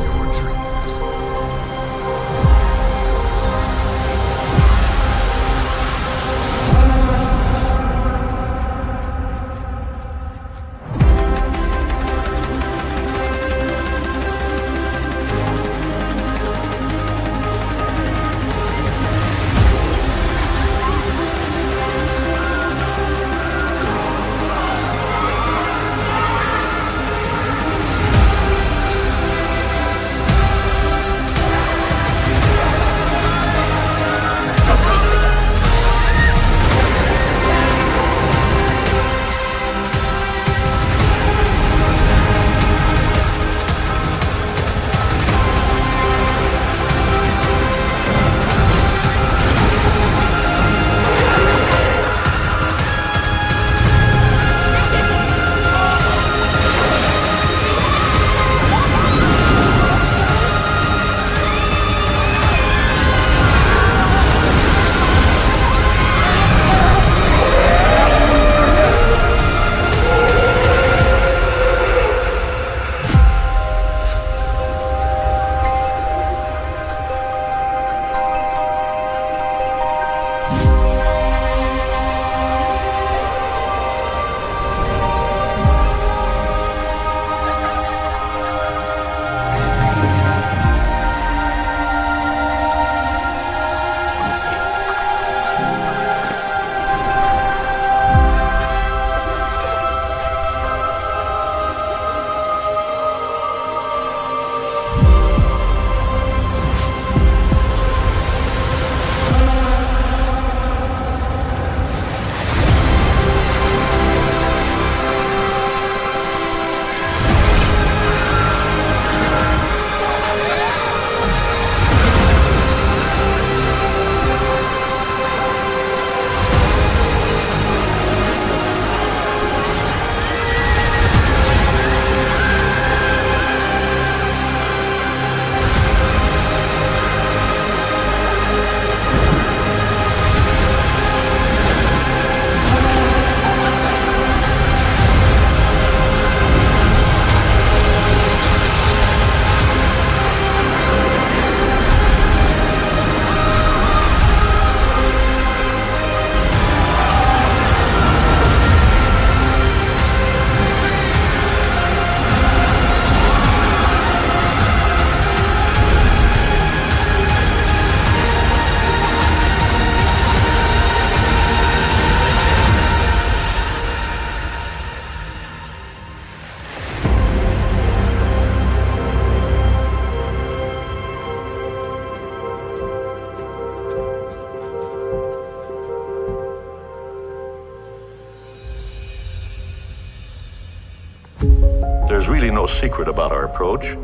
There's really no secret about our approach.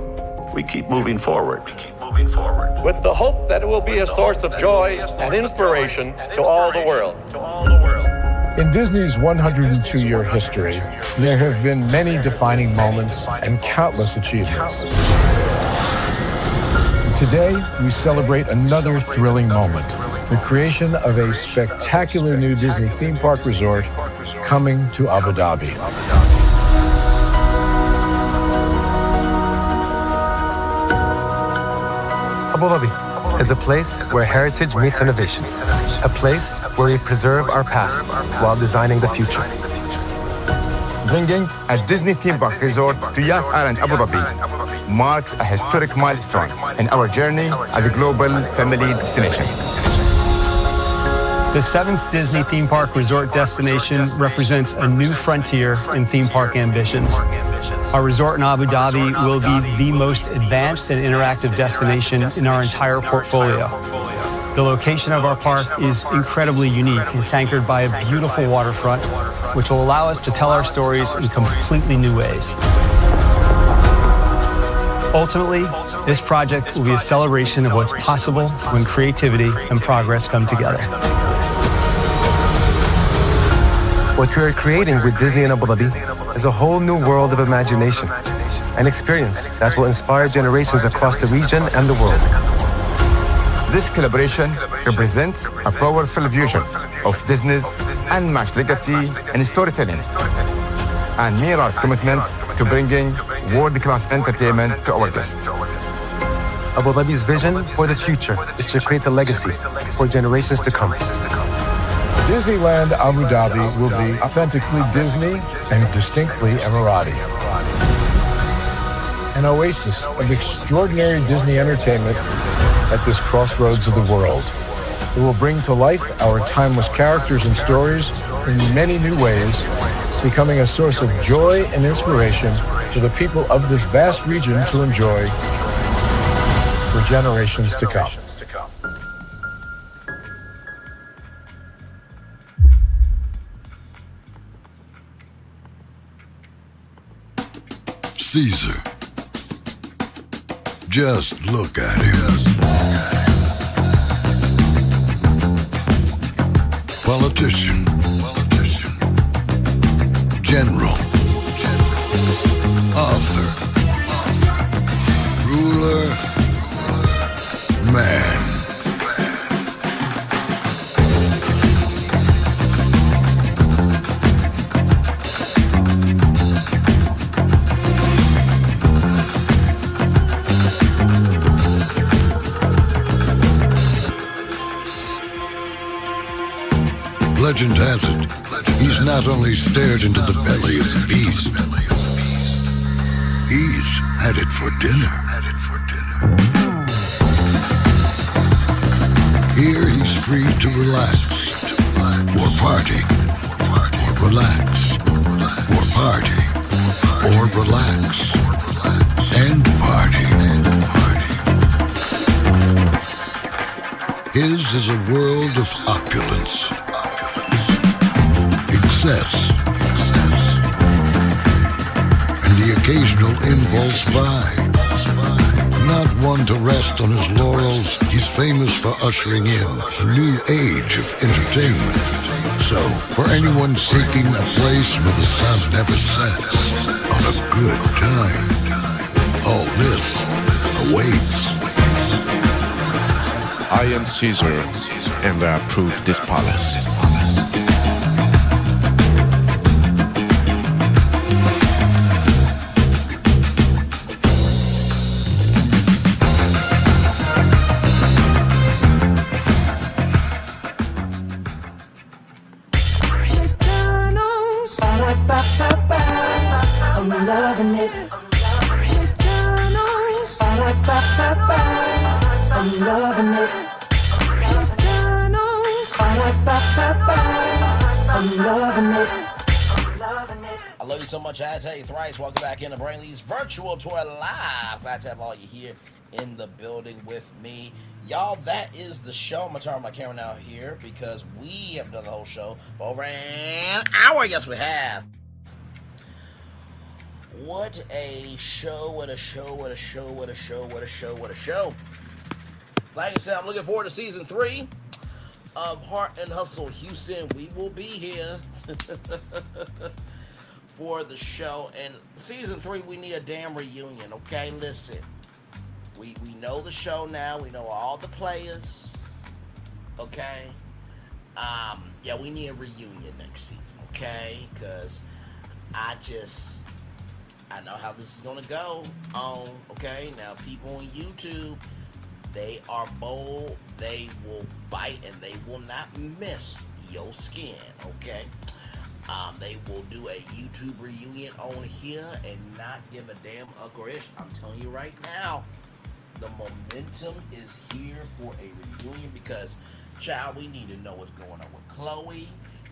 We keep moving forward. With the hope that it will be a source of joy and inspiration to all the world. In Disney's 102-year history, there have been many defining moments and countless achievements. Today, we celebrate another thrilling moment, the creation of a spectacular new Disney theme park resort coming to Abu Dhabi. Abu Dhabi is a place where heritage meets innovation, a place where we preserve our past while designing the future. Bringing a Disney theme park resort to Yas Island, Abu Dhabi, marks a historic milestone in our journey as a global family destination. The 7th Disney theme park resort destination represents a new frontier in theme park ambitions. Our resort in Abu Dhabi will be the most advanced and interactive destination in our entire portfolio. The location of our park is incredibly unique. It's anchored by a beautiful waterfront, which will allow us to tell our stories in completely new ways. Ultimately, this project will be a celebration of what's possible when creativity and progress come together. What we are creating with Disney in Abu Dhabi is a whole new world of imagination, an experience that will inspire generations across the region and the world. This collaboration represents a powerful fusion of Disney's unmatched legacy in storytelling and Mira's commitment to bringing world-class entertainment to our guests. Abu Dhabi's vision for the future is to create a legacy for generations to come. Disneyland Abu Dhabi will be authentically Disney and distinctly Emirati. An oasis of extraordinary Disney entertainment at this crossroads of the world. It will bring to life our timeless characters and stories in many new ways, becoming a source of joy and inspiration for the people of this vast region to enjoy for generations to come. Caesar. Just look at him. Politician. General. Author. Ruler. Man. Legend has it, he's not only stared into the belly of the beast, he's had it for dinner. Here he's free to relax, or party, or relax, or party, or relax, and party. His is a world of opulence. Excess, and the occasional impulse buy. Not one to rest on his laurels, he's famous for ushering in a new age of entertainment. So, for anyone seeking a place where the sun never sets on a good time, all this awaits. I am Caesar, and I approve this palace. I'm loving it. I'm loving it. I'm loving it. I love you so much. I tell you thrice. Welcome back into Brainley's virtual tour live. Glad to have all you here in the building with me. Y'all, that is the show. I'm going to turn my camera now here because we have done the whole show for over an hour. Yes, we have. What a show, what a show, what a show, what a show, what a show, what a show. Like I said, I'm looking forward to season 3 of Heart and Hustle Houston. We will be here for the show. And season 3, we need a damn reunion, okay? Listen, we know the show now. We know all the players, okay? Yeah, we need a reunion next season, okay? Because I know how this is going to go on, okay? Now, people on YouTube, they are bold, they will bite, and they will not miss your skin, okay? They will do a YouTube reunion on here and not give a damn uckerish. I'm telling you right now, the momentum is here for a reunion because, child, we need to know what's going on with Chloe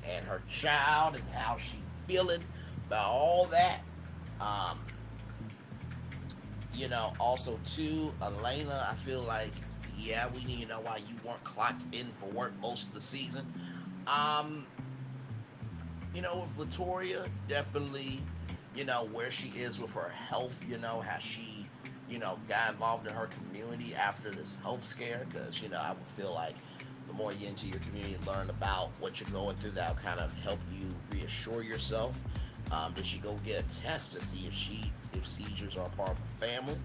and her child and how she's feeling about all that. You know, also too, Elena, I feel like, yeah, we need to know why you weren't clocked in for work most of the season. You know, with Latoria, definitely, you know, where she is with her health, you know, how she, you know, got involved in her community after this health scare, because, you know, I would feel like the more you get into your community and learn about what you're going through, that'll kind of help you reassure yourself. Did she go get a test to see if seizures are a part of her family?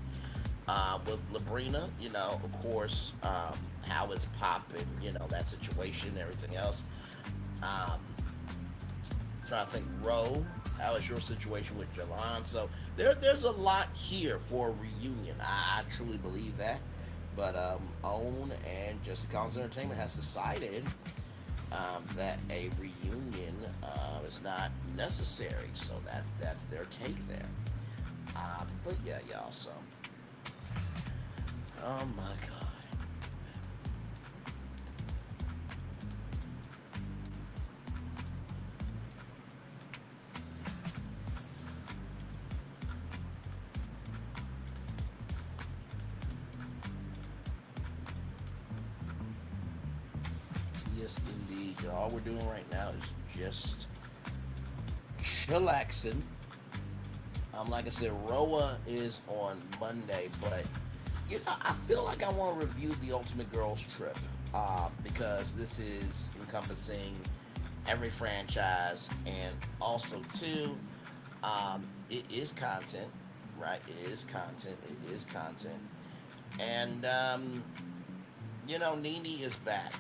With Labrina, you know, of course, how is Pop and, you know, that situation and everything else. Trying to think, Ro, how is your situation with Jalan? So there's a lot here for a reunion. I truly believe that. But OWN and Just Cause Entertainment has decided that a reunion is not necessary. So that's their take there. But yeah, y'all, so. Oh my God. Yes, indeed. All we're doing right now is just chillaxing. Like I said, Roa is on Monday, but you know, I feel like I want to review the Ultimate Girls Trip because this is encompassing every franchise, and also too, it is content, right? It is content. It is content, and you know, Nene is back.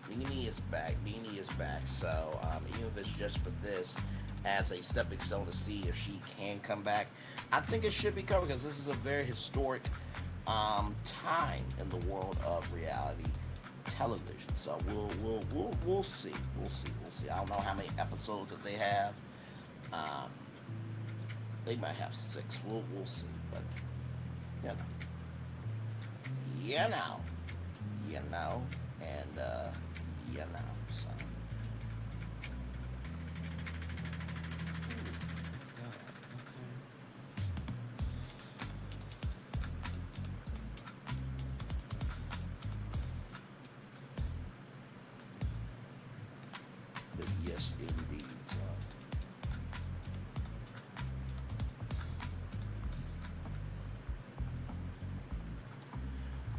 Nene is back. Nene is back. So even if it's just for this, as a stepping stone to see if she can come back, I think it should be covered because this is a very historic time in the world of reality television. So we'll see. We'll see. I don't know how many episodes that they have. They might have 6. We'll see. But you know, and you know. So. But yes, indeed.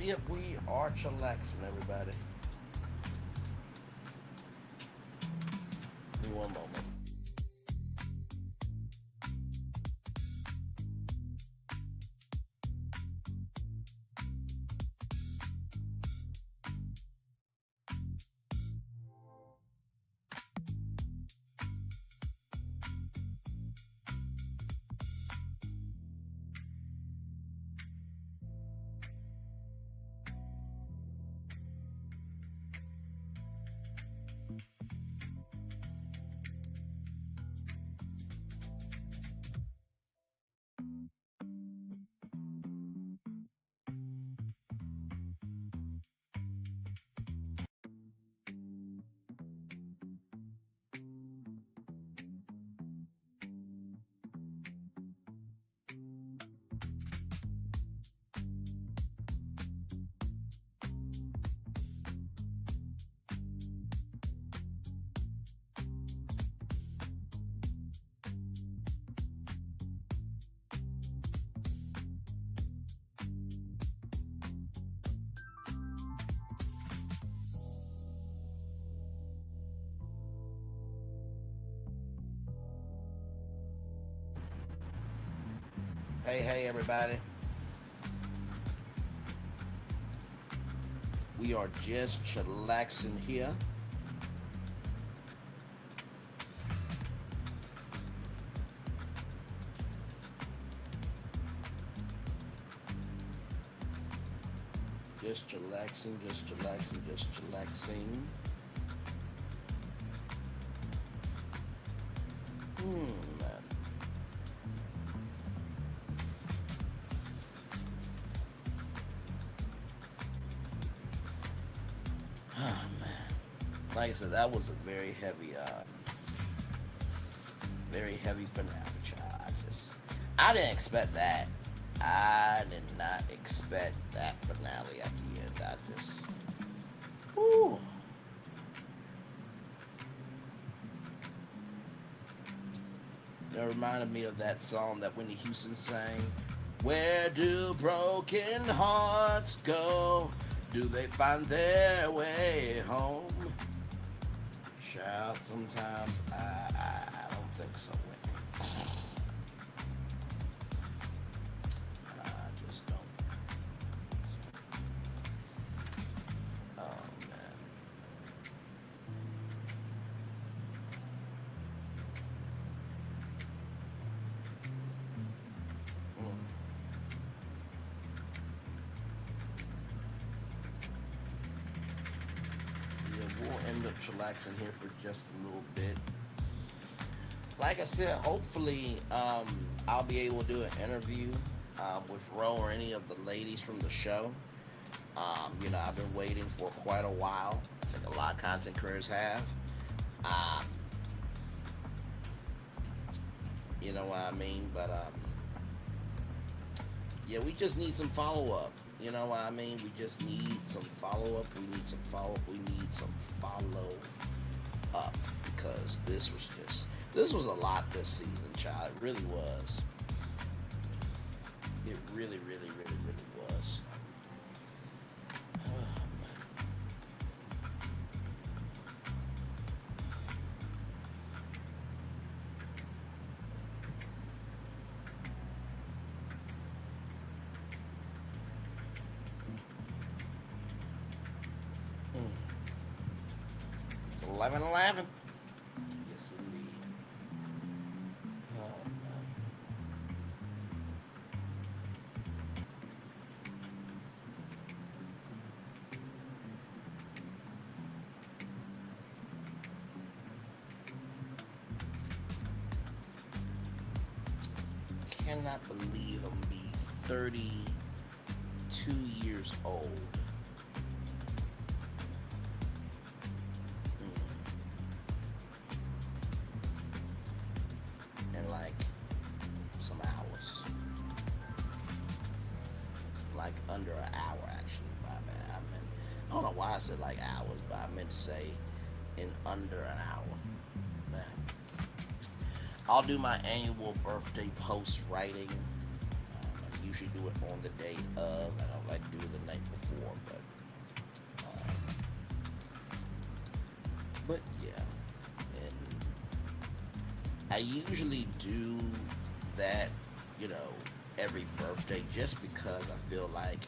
Yep, we are chillaxing, everybody. Give me one moment. Hey, everybody. We are just chillaxing here. Just chillaxing, just chillaxing, just chillaxing. Man. Oh, man. Like I said, that was a very heavy finale, child. I didn't expect that. I did not expect that finale at the end. Whew. It reminded me of that song that Whitney Houston sang. Where do broken hearts go? Do they find their way home? Child, sometimes I don't think so. I just don't. Oh, man. We'll end up chillaxing here for just a little bit. Like I said, hopefully I'll be able to do an interview with Ro or any of the ladies from the show. I've been waiting for quite a while. I think a lot of content creators have. You know what I mean? But yeah, we just need some follow-up. You know what I mean? We just need some follow-up. We need some follow-up. We need some follow-up. Because this was a lot this season, child. It really was. It really, really, really, really was. Oh, man. It's 11:11. Yes, indeed. Oh, man. Cannot believe I'm be 32 years old. In like some hours. Like under an hour, actually. I don't know why I said like hours, but I meant to say in under an hour. Man. I'll do my annual birthday post writing. I usually do it on the day of. I don't like to do it the night before, but yeah. And I usually do that, every birthday just because I feel like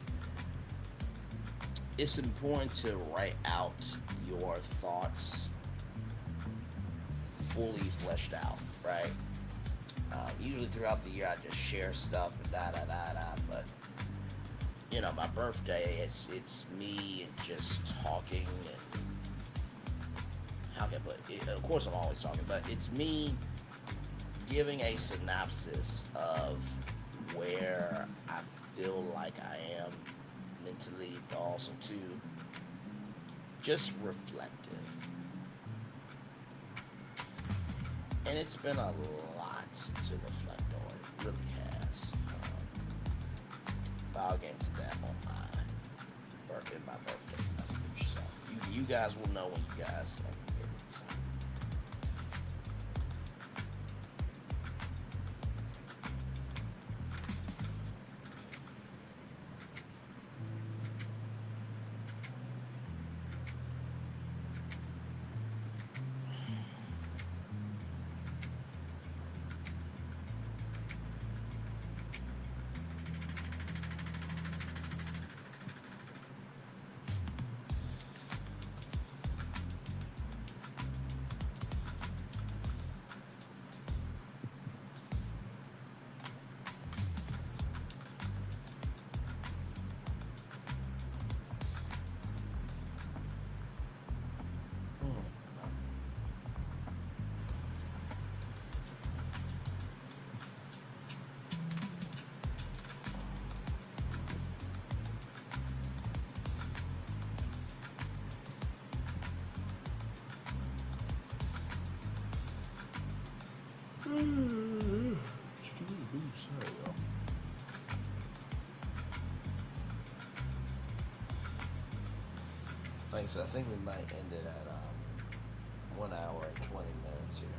it's important to write out your thoughts fully fleshed out, right? Usually throughout the year I just share stuff and but my birthday, it's me just talking and how can I put it? Of course I'm always talking, but it's me giving a synopsis of where I feel like I am mentally, but also too just reflective. And it's been a lot to reflect on. It really has. But I'll get into that on my birthday message. So you guys will know when you guys get it. So. I said, I think we might end it at 1 hour and 20 minutes here.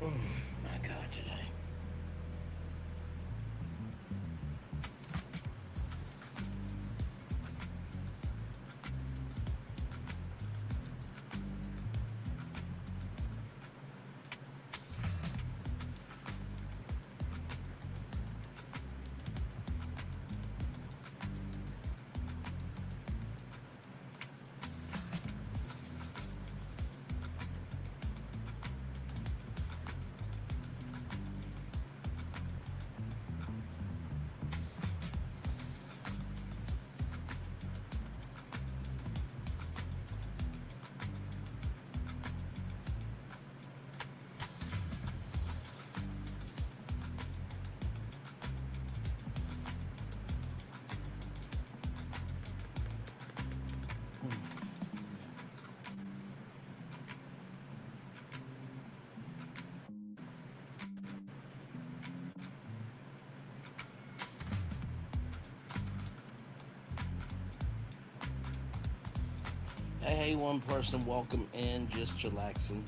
My God, today. Hey, one person, welcome in, just chillaxing.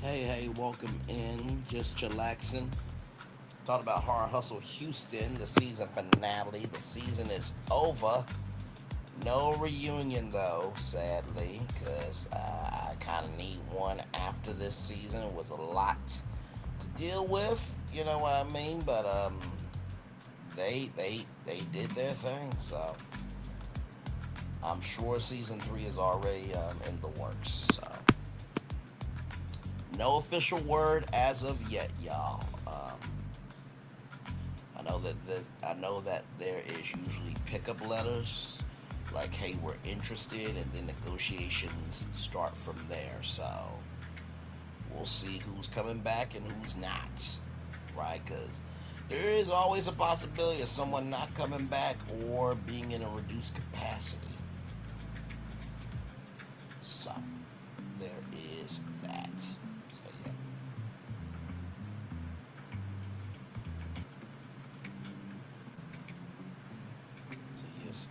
Hey, welcome in, just chillaxing. Talked about Hard Hustle Houston, the season finale. The season is over. No reunion though, sadly, because I kind of need one after this season with a lot to deal with. You know what I mean? But they did their thing, so I'm sure season 3 is already in the works. So no official word as of yet, y'all. I know that there is usually pickup letters, like, hey, we're interested, and then negotiations start from there. So we'll see who's coming back and who's not, right? Because there is always a possibility of someone not coming back or being in a reduced capacity. So there is that. So yeah. So yes,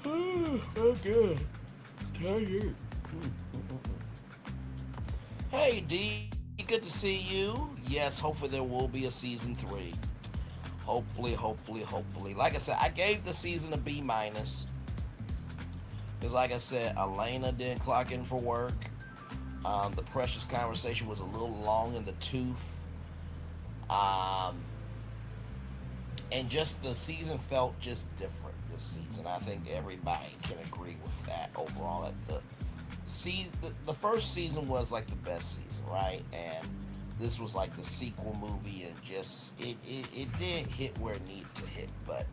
indeed. Oh, good. Tired. Hey D, good to see you. Yes, hopefully there will be a season 3. Hopefully. Like I said, I gave the season a B-. Because like I said, Elena didn't clock in for work. The Precious conversation was a little long in the tooth. And just the season felt just different this season. I think everybody can agree with that overall. That the first season was like the best season, right? And this was like the sequel movie, and just it didn't hit where it needed to hit, but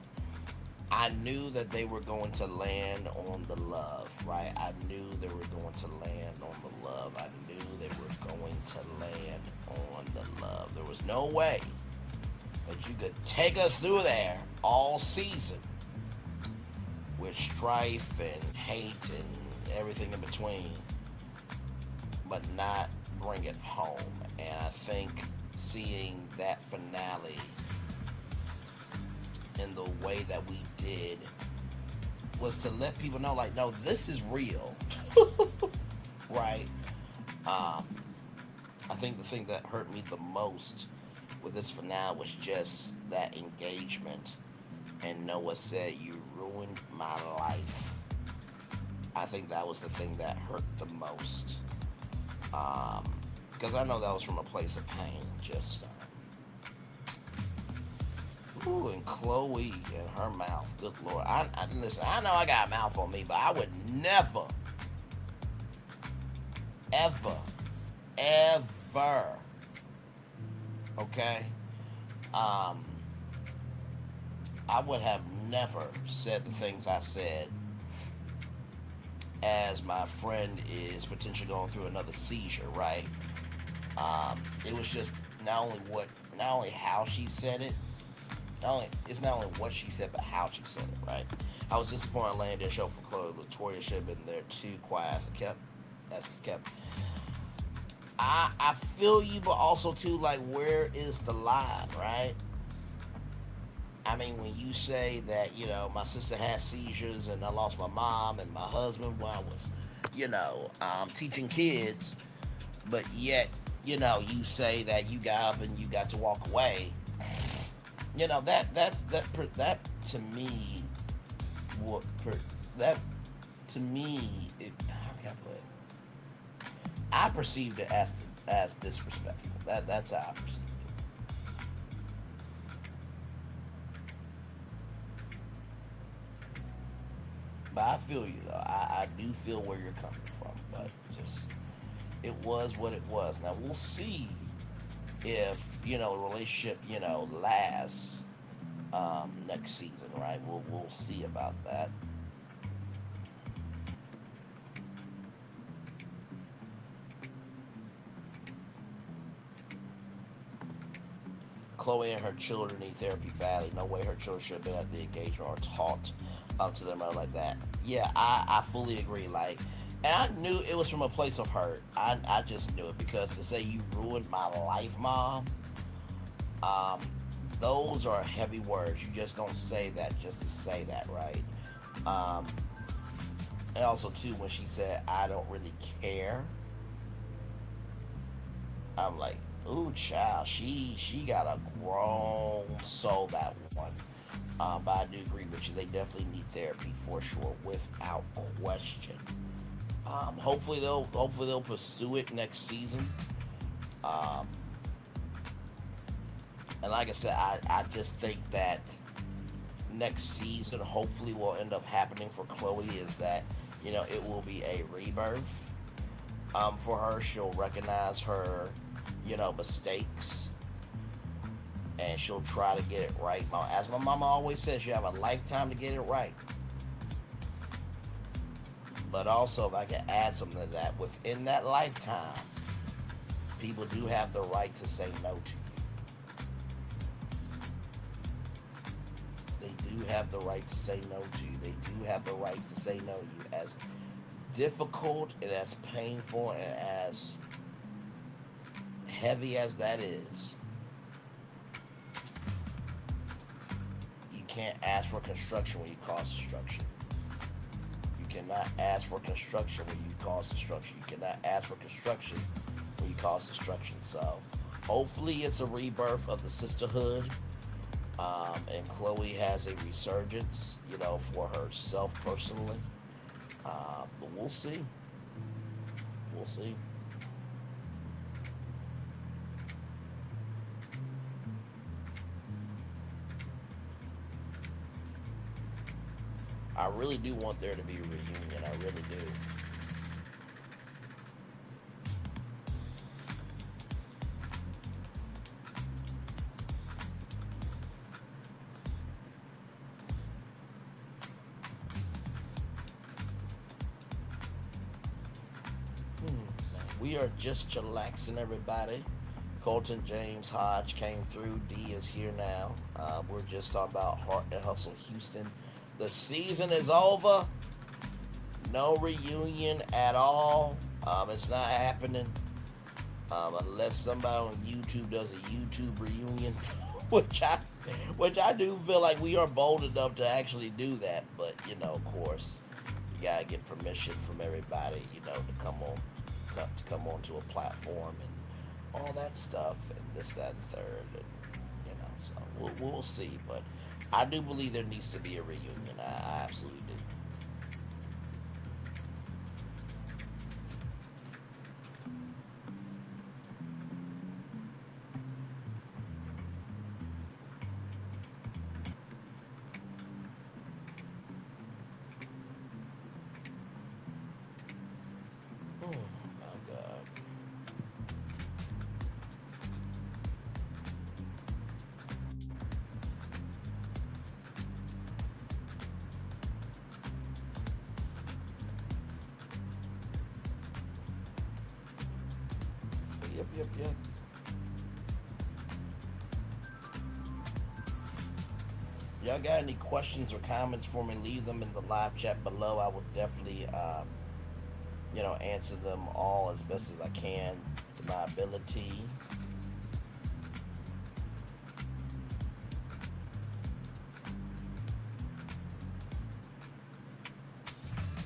I knew that they were going to land on the love, right? I knew they were going to land on the love. I knew they were going to land on the love. There was no way that you could take us through there all season with strife and hate and everything in between, but not bring it home. And I think seeing that finale in the way that we did was to let people know, like, no, this is real. Right? I think the thing that hurt me the most with this finale was just that engagement. And Noah said, "You ruined my life." I think that was the thing that hurt the most. Because I know that was from a place of pain. Just, ooh, and Chloe and her mouth. Good Lord. Listen, I know I got a mouth on me, but I would never, ever, okay? I would have never said the things I said as my friend is potentially going through another seizure, right? It was just not only how she said it, it's not only what she said, but how she said it, right? I was disappointed in laying their show for Chloe. Latoya should have been there too quiet as it's kept. I feel you, but also too, like, where is the line, right? I mean, when you say that, you know, my sister had seizures and I lost my mom and my husband when I was, you know, teaching kids, but yet, you know, you say that you got up and you got to walk away. You know, that to me, how can I put it? I perceived it as disrespectful. That's how I perceived it. But I feel you, though. I do feel where you're coming from, but just, it was what it was. Now, we'll see if, you know, the relationship, you know, lasts next season, right? We'll see about that. Chloe and her children need therapy badly. No way her children should have been at the engagement or taught up to them like that. Yeah, I fully agree. Like, and I knew it was from a place of hurt. I just knew it, because to say you ruined my life, Mom, those are heavy words. You just don't say that just to say that, right? And also too, when she said, "I don't really care," I'm like, ooh, child, she got a grown soul, that one. But I do agree with you. They definitely need therapy for sure, without question. Hopefully they'll pursue it next season. And like I said, I just think that next season, hopefully, will end up happening for Chloe is that, you know, it will be a rebirth for her. She'll recognize her, you know, mistakes, and she'll try to get it right. As my mama always says, you have a lifetime to get it right. But also, if I can add something to that, within that lifetime, people do have the right to say no to you. They do have the right to say no to you. They do have the right to say no to you. As difficult and as painful and as heavy as that is, you can't ask for construction when you cause destruction. You cannot ask for construction when you cause destruction. You cannot ask for construction when you cause destruction. So hopefully it's a rebirth of the sisterhood, and Chloe has a resurgence, you know, for herself personally. But we'll see. We'll see. I really do want there to be a reunion. I really do. We are just chillaxing, everybody. Colton James Hodge came through. D is here now. We're just talking about Heart and Hustle Houston. The season is over. No reunion at all. It's not happening. Unless somebody on YouTube does a YouTube reunion, which I do feel like we are bold enough to actually do that. But you know, of course, you gotta get permission from everybody, you know, to come onto a platform and all that stuff and this, that, and third, and you know, so we'll see. But I do believe there needs to be a reunion. I absolutely do. Yep. Y'all got any questions or comments for me? Leave them in the live chat below. I will definitely, you know, answer them all as best as I can to my ability.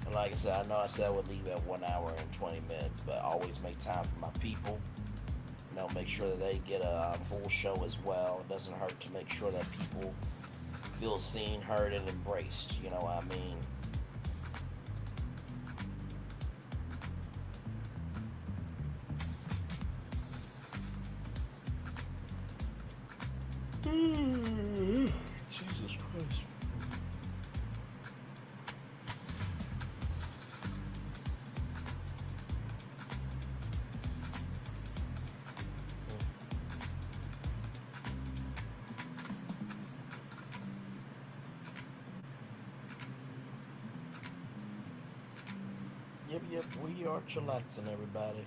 And like I said, I know I said I would leave at 1 hour and 20 minutes, but I always make time for my people. You know, make sure that they get a full show as well. It doesn't hurt to make sure that people feel seen, heard, and embraced. You know what I mean? Jesus Christ. Yep, we are chillaxing, everybody.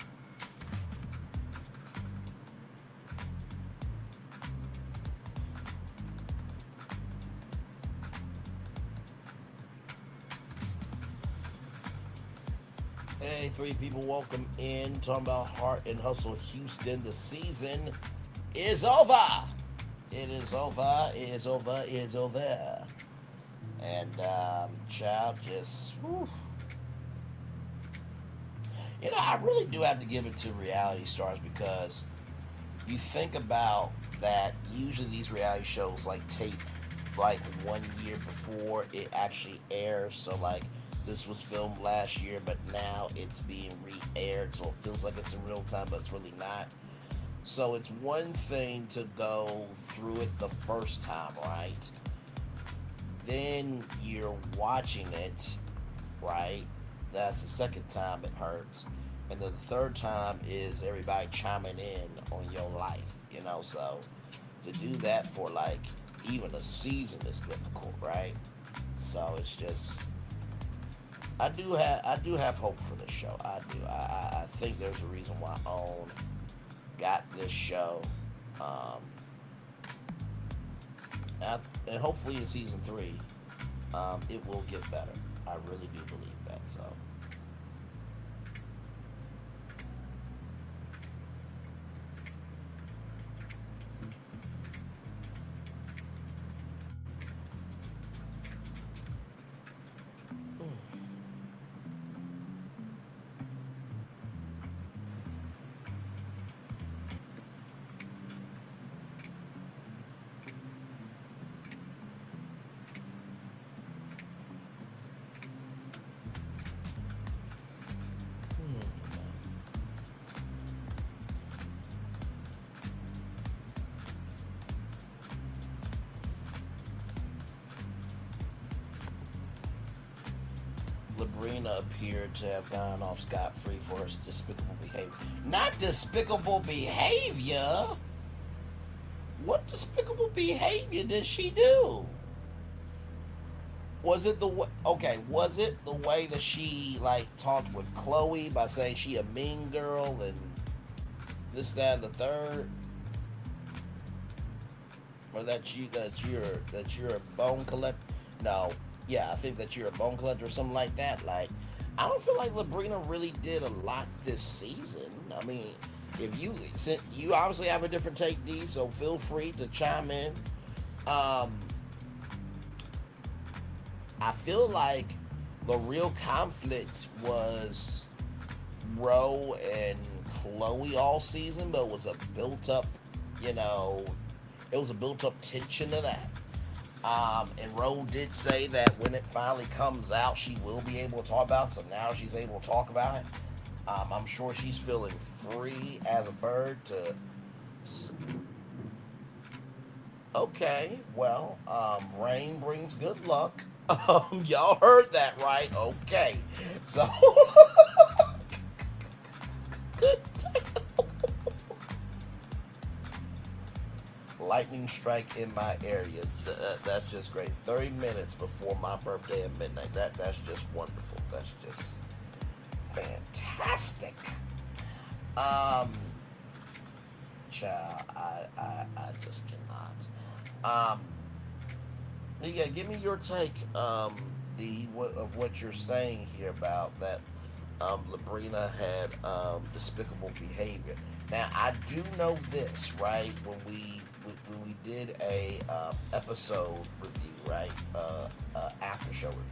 Hey, 3 people, welcome in. Talking about Heart and Hustle Houston. The season is over. It is over. It is over. It is over. And, child, just, whew. You know, I really do have to give it to reality stars, because you think about that, usually these reality shows like tape like 1 year before it actually airs. So like this was filmed last year, but now it's being re-aired, so it feels like it's in real time, but it's really not. So it's one thing to go through it the first time, right? Then you're watching it, right? That's the second time it hurts. And then the third time is everybody chiming in on your life, you know? So to do that for like even a season is difficult, right? So it's just, I do have hope for this show. I do. I think there's a reason why OWN got this show. And hopefully in season 3, it will get better. I really do believe that, so. Labrina appeared to have gone off scot-free for her despicable behavior. Not despicable behavior? What despicable behavior did she do? Was it the way, okay, was it the way that she like talked with Chloe by saying she a mean girl and this, that, and the third? Or that you're a bone collector? No. Yeah, I think that you're a bone collector or something like that. Like, I don't feel like Labrina really did a lot this season. I mean, if you obviously have a different take, D, so feel free to chime in. I feel like the real conflict was Ro and Chloe all season, but it was a built-up, it was a built-up tension to that. And Ro did say that when it finally comes out, she will be able to talk about it, so now she's able to talk about it. I'm sure she's feeling free as a bird to... Okay, well, rain brings good luck. Y'all heard that, right? Okay, so... Good. Lightning strike in my area. That's just great. 30 minutes before my birthday at midnight. That's just wonderful. That's just fantastic. Child, I just cannot. Yeah, give me your take, D, of what you're saying here about that. Labrina had despicable behavior. Now, I do know this, right? When we did a episode review, right? After show review.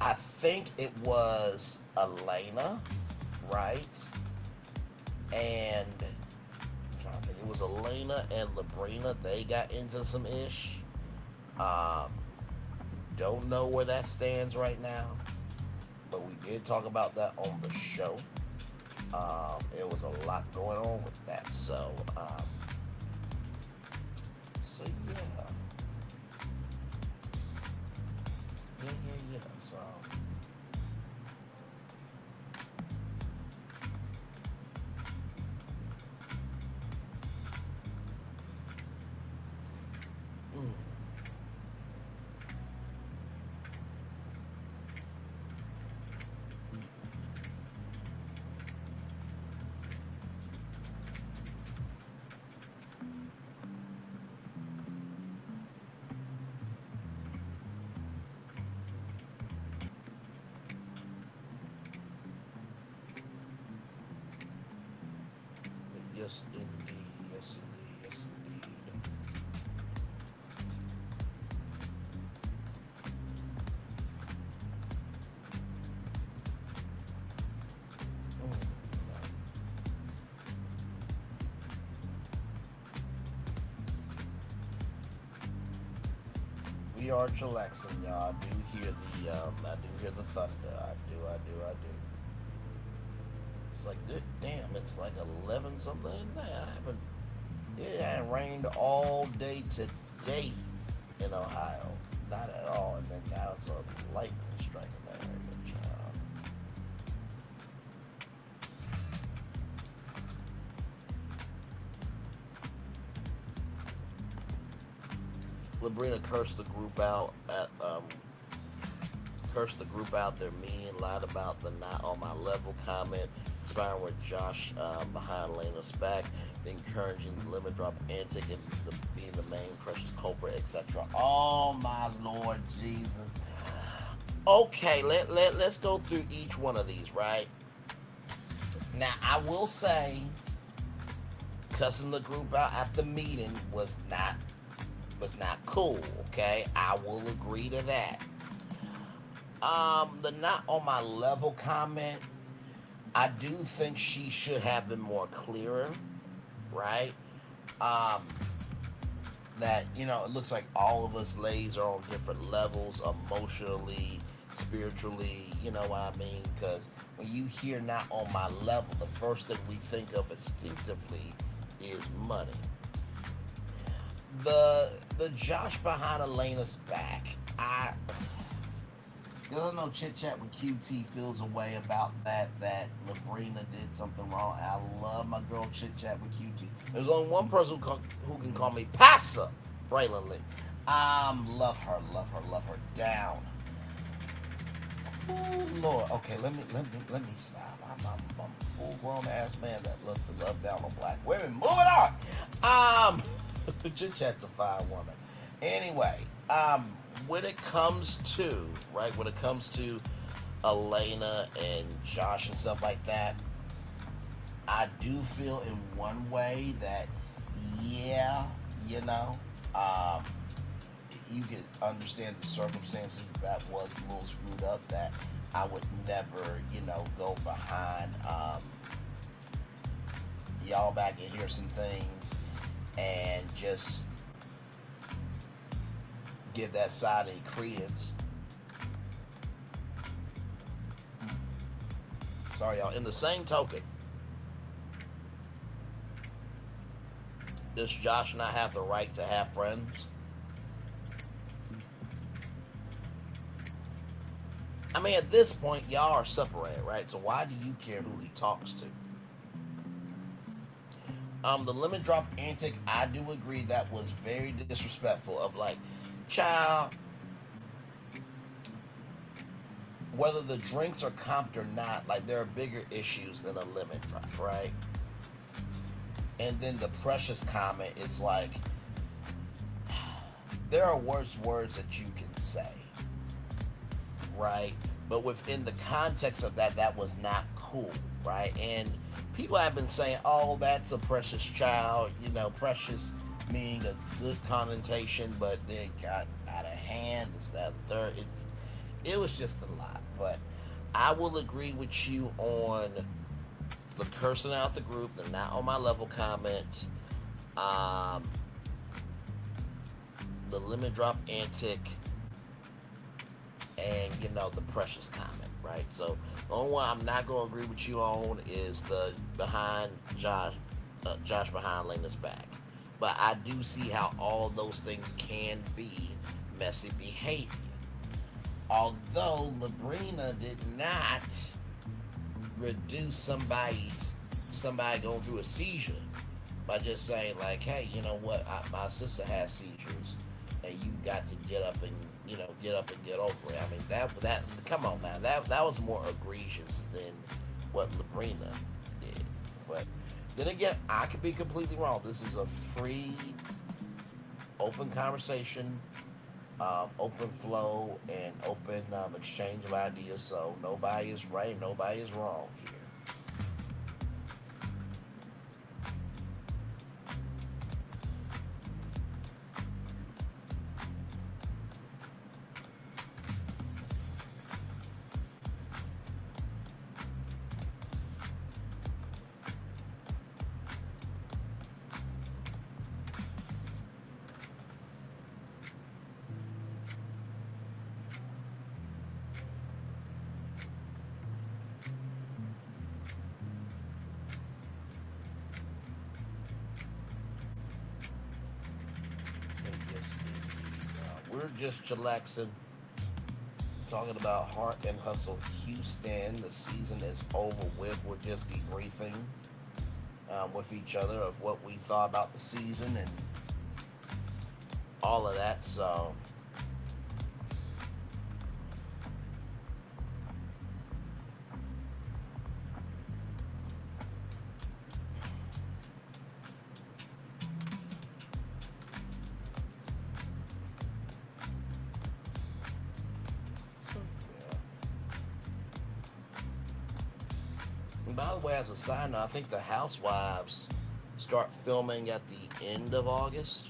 I think it was Elena, right? And I'm trying to think, it was Elena and Labrina. They got into some ish. Don't know where that stands right now, but we did talk about that on the show. There was a lot going on with that, so yeah. So yes, indeed. Yes, indeed. Yes, indeed. We are chillaxing, y'all. I do hear the thunder. I do. It's like, good damn, it's like 11 something now. It hadn't rained all day today in Ohio. Not at all. And then now it's a lightning striking that area, child. Labrina cursed the group out they're mean, lied about the not on my level comment, inspiring with Josh behind Lena's back, encouraging the limit drop antic and being the main precious culprit, etc. Oh my Lord Jesus. Okay, let's go through each one of these, right? Now I will say cussing the group out at the meeting was not cool, okay? I will agree to that. The not on my level comment, I do think she should have been more clearer, right? That, it looks like all of us ladies are on different levels, emotionally, spiritually, you know what I mean? Because when you hear not on my level, the first thing we think of instinctively is money. The Josh behind Elena's back, I don't know, chit chat with QT feels a way about that Labrina did something wrong. I love my girl chit chat with QT. There's only one person who can call me Passa, Braylon Lee. Love her down. Oh Lord, okay, let me stop. I'm a full grown ass man that loves to love down on black women. Moving on. Chit chat's a fine woman. Anyway, when it comes to Elena and Josh and stuff like that, I do feel in one way that, yeah, you know, you can understand the circumstances that was a little screwed up, that I would never, you know, go behind y'all back and hear some things and just give that side any credence. Sorry, y'all. In the same token, does Josh not have the right to have friends? I mean, at this point, y'all are separated, right? So why do you care who he talks to? The lemon drop antic, I do agree that was very disrespectful. Of like, child, whether the drinks are comped or not, like, there are bigger issues than a lemon drop, right? And then the precious comment, it's like, there are worse words that you can say, right? But within the context of that, that was not cool, right? And people have been saying, oh, that's a precious child, you know, precious meaning a good connotation, but then got out of hand, this, that, third. It was just a lot. But I will agree with you on the cursing out the group, the not on my level comment, the lemon drop antic, and, you know, the precious comment, right? So the only one I'm not going to agree with you on is the behind Josh behind Lena's back. But I do see how all those things can be messy behavior. Although Labrina did not reduce somebody going through a seizure by just saying, like, hey, you know what, my sister has seizures, and you got to get up and get over it. I mean, that come on now, that was more egregious than what Labrina did. But then again, I could be completely wrong. This is a free, open conversation, open flow, and open exchange of ideas. So nobody is right, nobody is wrong here. We're just chillaxing, talking about Heart and Hustle Houston. The season is over with. We're just debriefing with each other of what we thought about the season and all of that. So by the way, as a side note, I think the Housewives start filming at the end of August.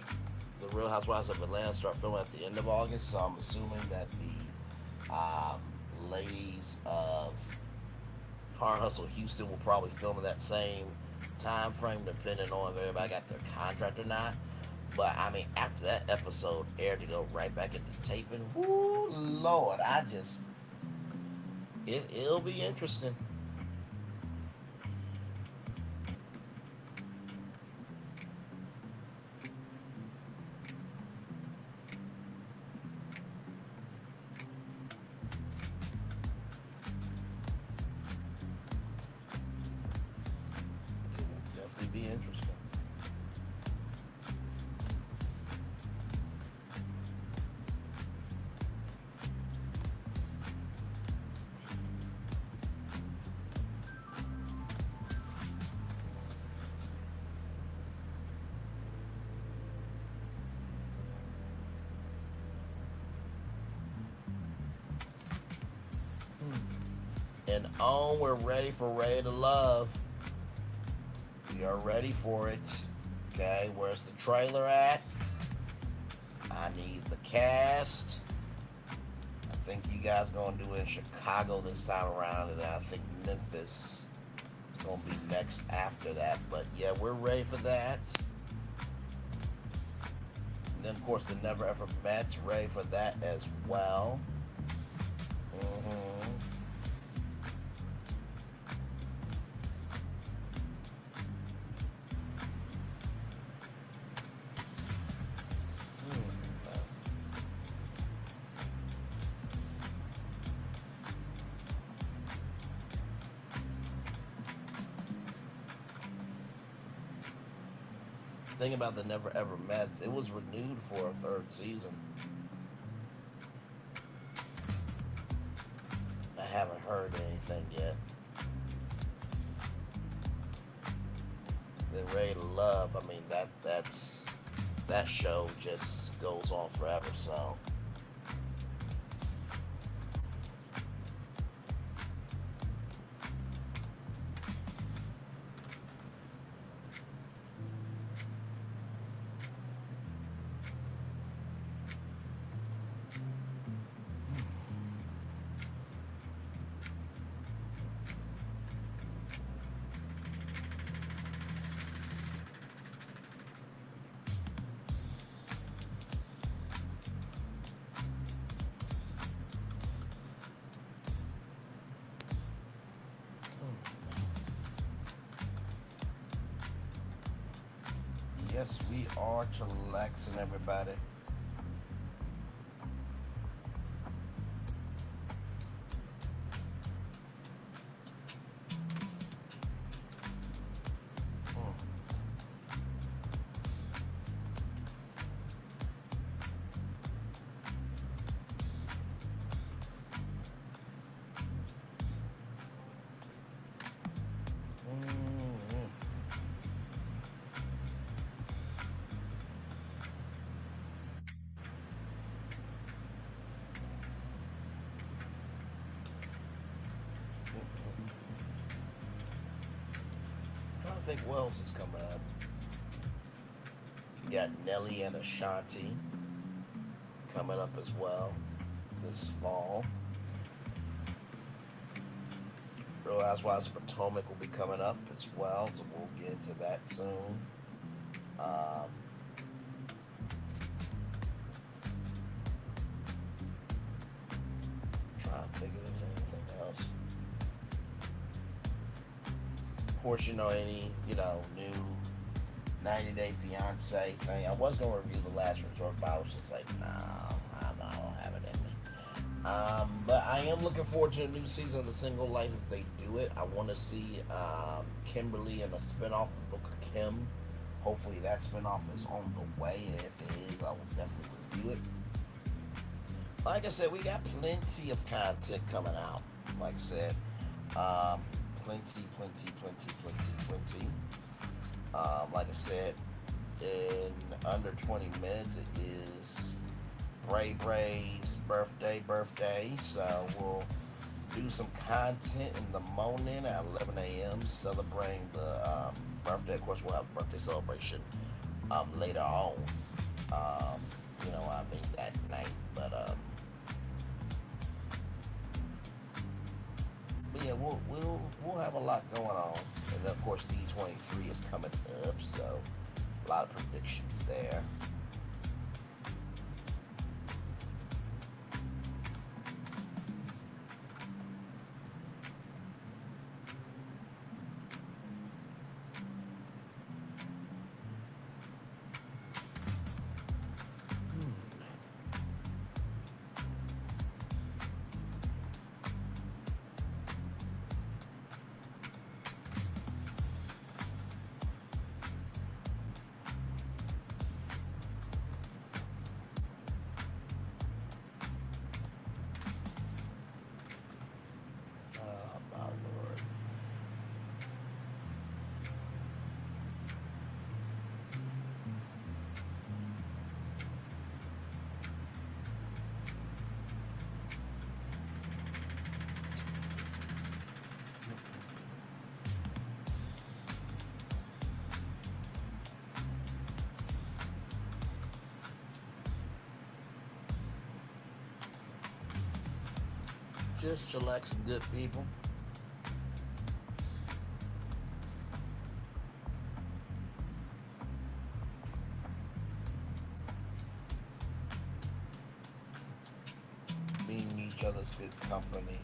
The Real Housewives of Atlanta start filming at the end of August, so I'm assuming that the ladies of Heart Hustle Houston will probably film in that same time frame, depending on if everybody got their contract or not. But I mean, after that episode aired, to go right back into taping, whoo, Lord, it'll be interesting. Be interesting. And we're ready to love. We are ready for it. Okay, where's the trailer at? I need the cast. I think you guys gonna do it in Chicago this time around, and then I think Memphis is gonna be next after that. But yeah, we're ready for that. And then of course the Never Ever Met's ready for that as well. Thing about the Never Ever Mets, it was renewed for a third season. I haven't heard anything yet. Then Ready to Love, I mean that show just goes on forever, so. Yes, we are chillaxing, everybody. I think what else is coming up. We got Nelly and Ashanti coming up as well this fall. Real Housewives of Potomac will be coming up as well, so we'll get into that soon. Trying to think if there's anything else. Of course, any, new 90 Day Fiance thing. I was going to review The Last Resort, but I was just like, no, I don't have it in me. But I am looking forward to a new season of The Single Life if they do it. I want to see Kimberly in a spinoff, The Book of Kim. Hopefully that spinoff is on the way, and if it is, I will definitely review it. Like I said, we got plenty of content coming out. Like I said, plenty. Like I said, in under 20 minutes, it is Bray Bray's birthday. So we'll do some content in the morning at 11 a.m. celebrating the birthday. Of course, we'll have a birthday celebration later on. That night. But yeah, we'll have a lot going on, and then of course D23 is coming up, so a lot of predictions there. Just chillaxing, good people. Being each other's good company.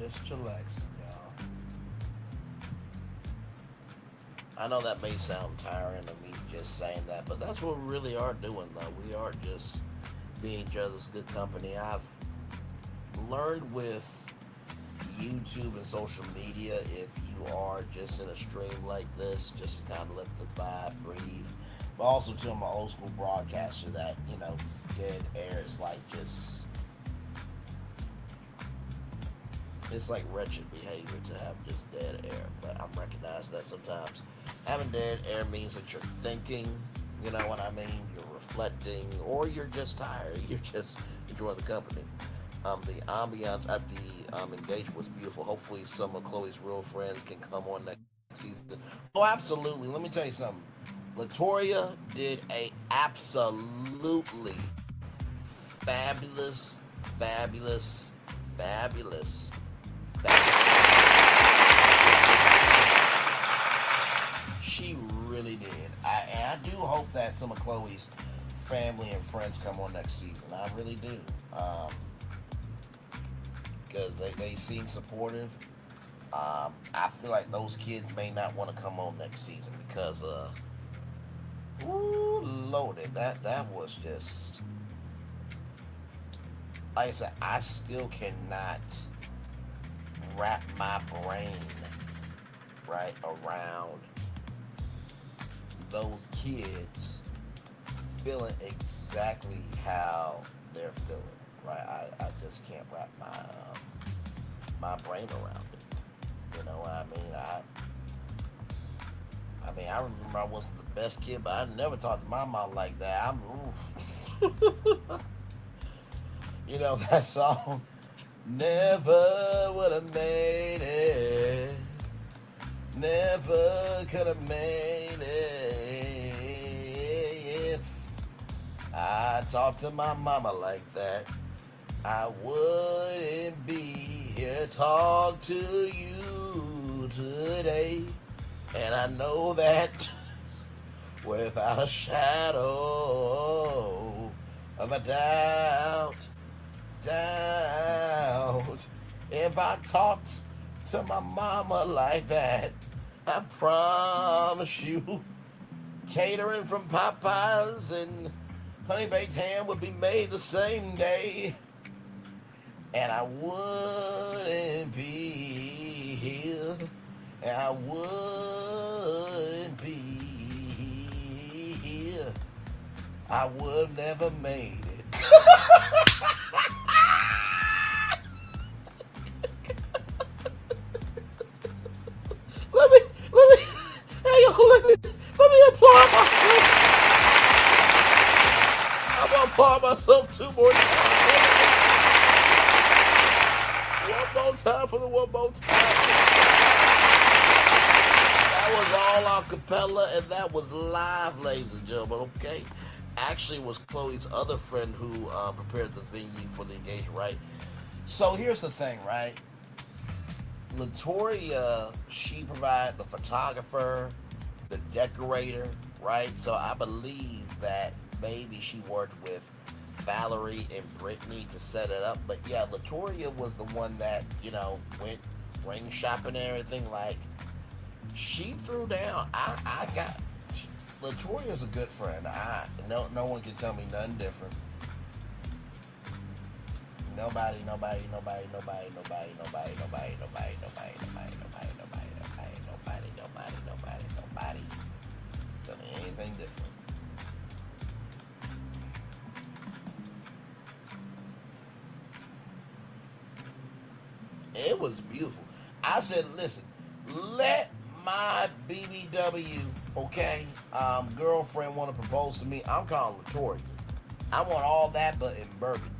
Just chillaxing, y'all. I know that may sound tiring of me just saying that, but that's what we really are doing, though. We are just being each other's good company. I've learned with YouTube and social media, if you are just in a stream like this, just to kind of let the vibe breathe. But also to my old school broadcaster that, you know, dead air is like just... It's like wretched behavior to have just dead air, but I'm recognized that sometimes having dead air means that you're thinking, you know what I mean? You're reflecting, or you're just tired. You're just enjoying the company. The ambiance at the engagement was beautiful. Hopefully some of Chloe's real friends can come on next season. Oh, absolutely. Let me tell you something. Latoya did a absolutely fabulous. She really did. I do hope that some of Chloe's family and friends come on next season. I really do. Because they seem supportive. I feel like those kids may not want to come on next season because, ooh, loaded. That was just... Like I said, I still cannot wrap my brain right around those kids feeling exactly how they're feeling, right? I just can't wrap my brain around it. You know what I mean? I remember I wasn't the best kid, but I never talked to my mom like that. You know that song? Never would have made it. Never could have made it if I talked to my mama like that. I wouldn't be here to talk to you today. And I know that without a shadow of a doubt. If I talked to my mama like that, I promise you, catering from Popeyes and honey baked ham would be made the same day, and I wouldn't be here, and I wouldn't be here. I would never made it. Let me applaud myself. I'm gonna applaud myself 2 more times. One more time for the one more time. That was all our acapella, and that was live, ladies and gentlemen, okay? Actually, it was Chloe's other friend who prepared the venue for the engagement, right? So here's the thing, right? Latoya, she provided the photographer, the decorator, right? So I believe that maybe she worked with Valerie and Brittany to set it up. But yeah, Latoya was the one that, you know, went ring shopping and everything. Like, she threw down. I got... Latoya's a good friend. No one can tell me nothing different. Nobody. Tell me anything different. It was beautiful. I said, listen, let my BBW, okay, girlfriend want to propose to me. I'm calling Latoya. I want all that, but in burgundy.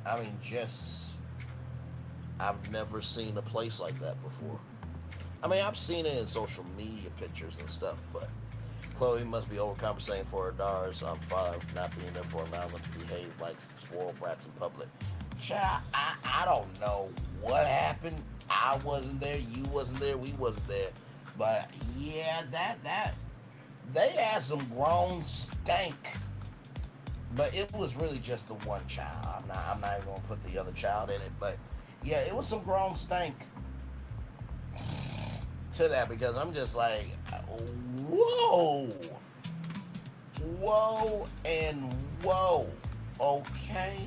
I mean, I've never seen a place like that before. I mean, I've seen it in social media pictures and stuff, but Chloe must be overcompensating for her daughter's father not being there for allowing them to behave like spoiled brats in public. Child, I don't know what happened. I wasn't there, you wasn't there, we wasn't there. But yeah, that they had some grown stank. But it was really just the one child. I'm not even gonna put the other child in it, but yeah, it was some grown stank to that, because I'm just like, whoa, whoa, and whoa, okay.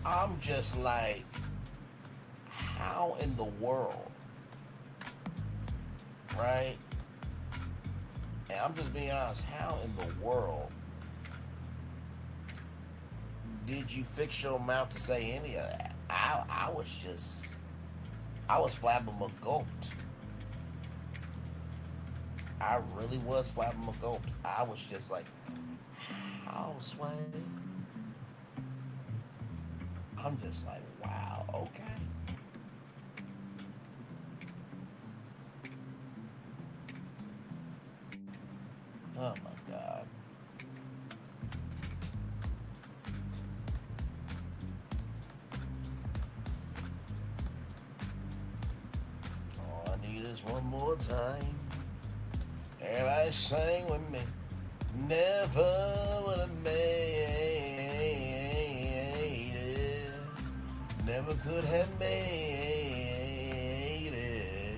I'm just like, how in the world, right? And I'm just being honest, how in the world did you fix your mouth to say any of that? I was flabbergasted. I really was flabbergasted. I was just like, how, Sway? I'm just like, wow, okay. Oh my God. All I need is one more time. Everybody sing with me. Never would have made it. Never could have made it.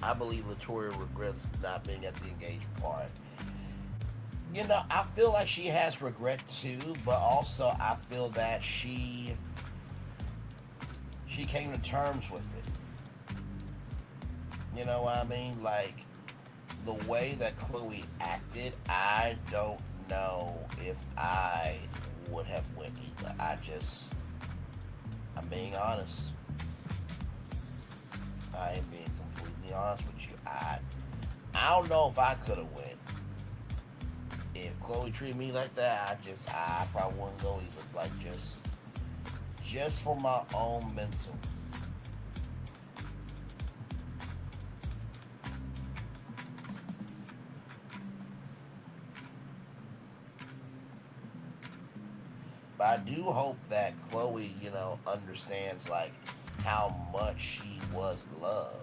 I believe Latoya regrets not being at the engagement party. You know, I feel like she has regret too, but also I feel that she came to terms with it. You know what I mean? Like, the way that Chloe acted, I don't know if I would have went either. I'm being honest. I am being completely honest with you. I don't know if I could have went. If Chloe treated me like that, I probably wouldn't go either. Like, just for my own mental. But I do hope that Chloe, you know, understands, like, how much she was loved.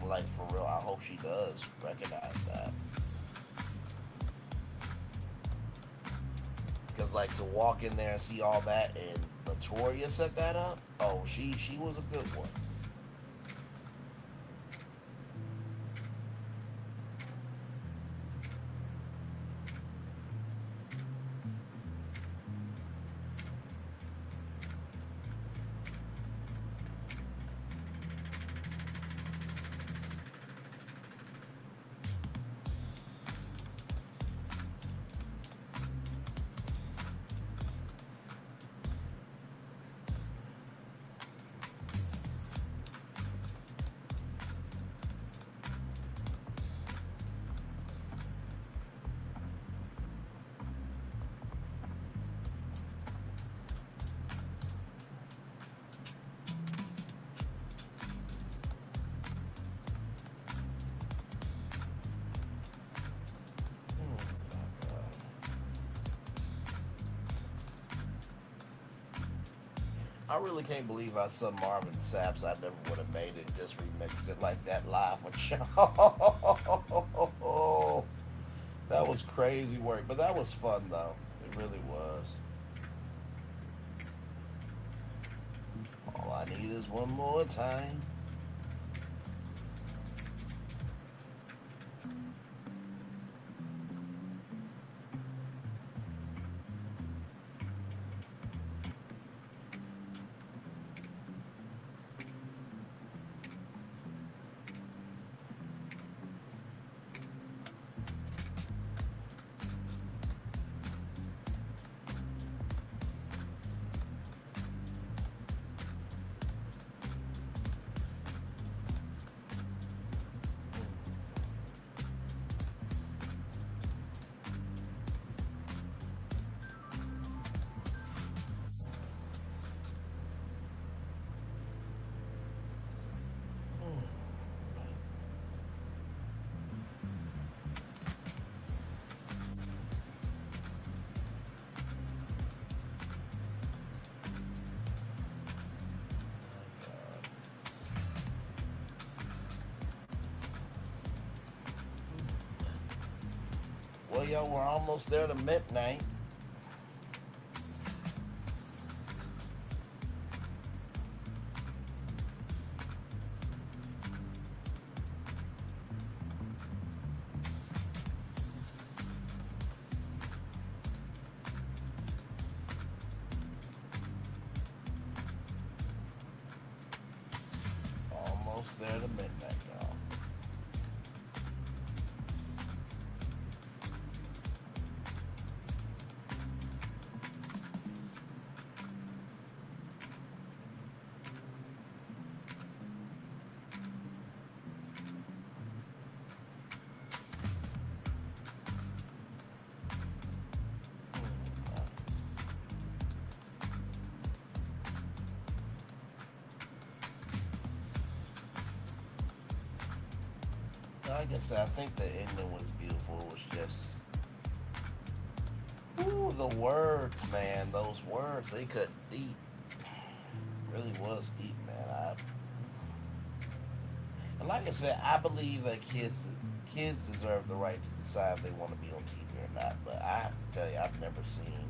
Like, for real, I hope she does recognize that. Because, like, to walk in there and see all that and Latoya set that up, oh, she was a good one. I really can't believe I saw Marvin Sapp's I Never Would Have Made It, just remixed it like that live with y'all. That was crazy work, but that was fun though. It really was. All I need is one more time. Well, yo, we're almost there to midnight. Almost there to midnight, y'all. Like I said, I think the ending was beautiful. It was just, ooh, the words, man. Those words, they cut deep. Really was deep, man. And like I said, I believe that kids deserve the right to decide if they want to be on TV or not. But I have to tell you, I've never seen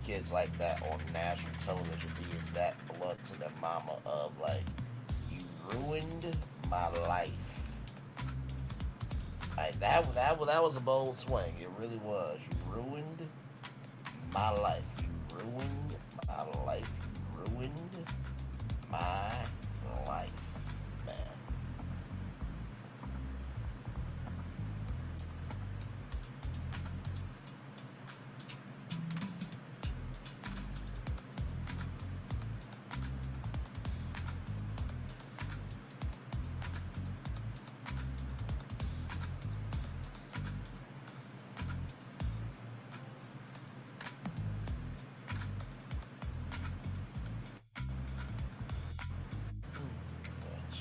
kids like that on national television being that blunt to their mama of like, you ruined my life. Like that was a bold swing. It really was. You ruined my life. You ruined my life. You ruined my life, man.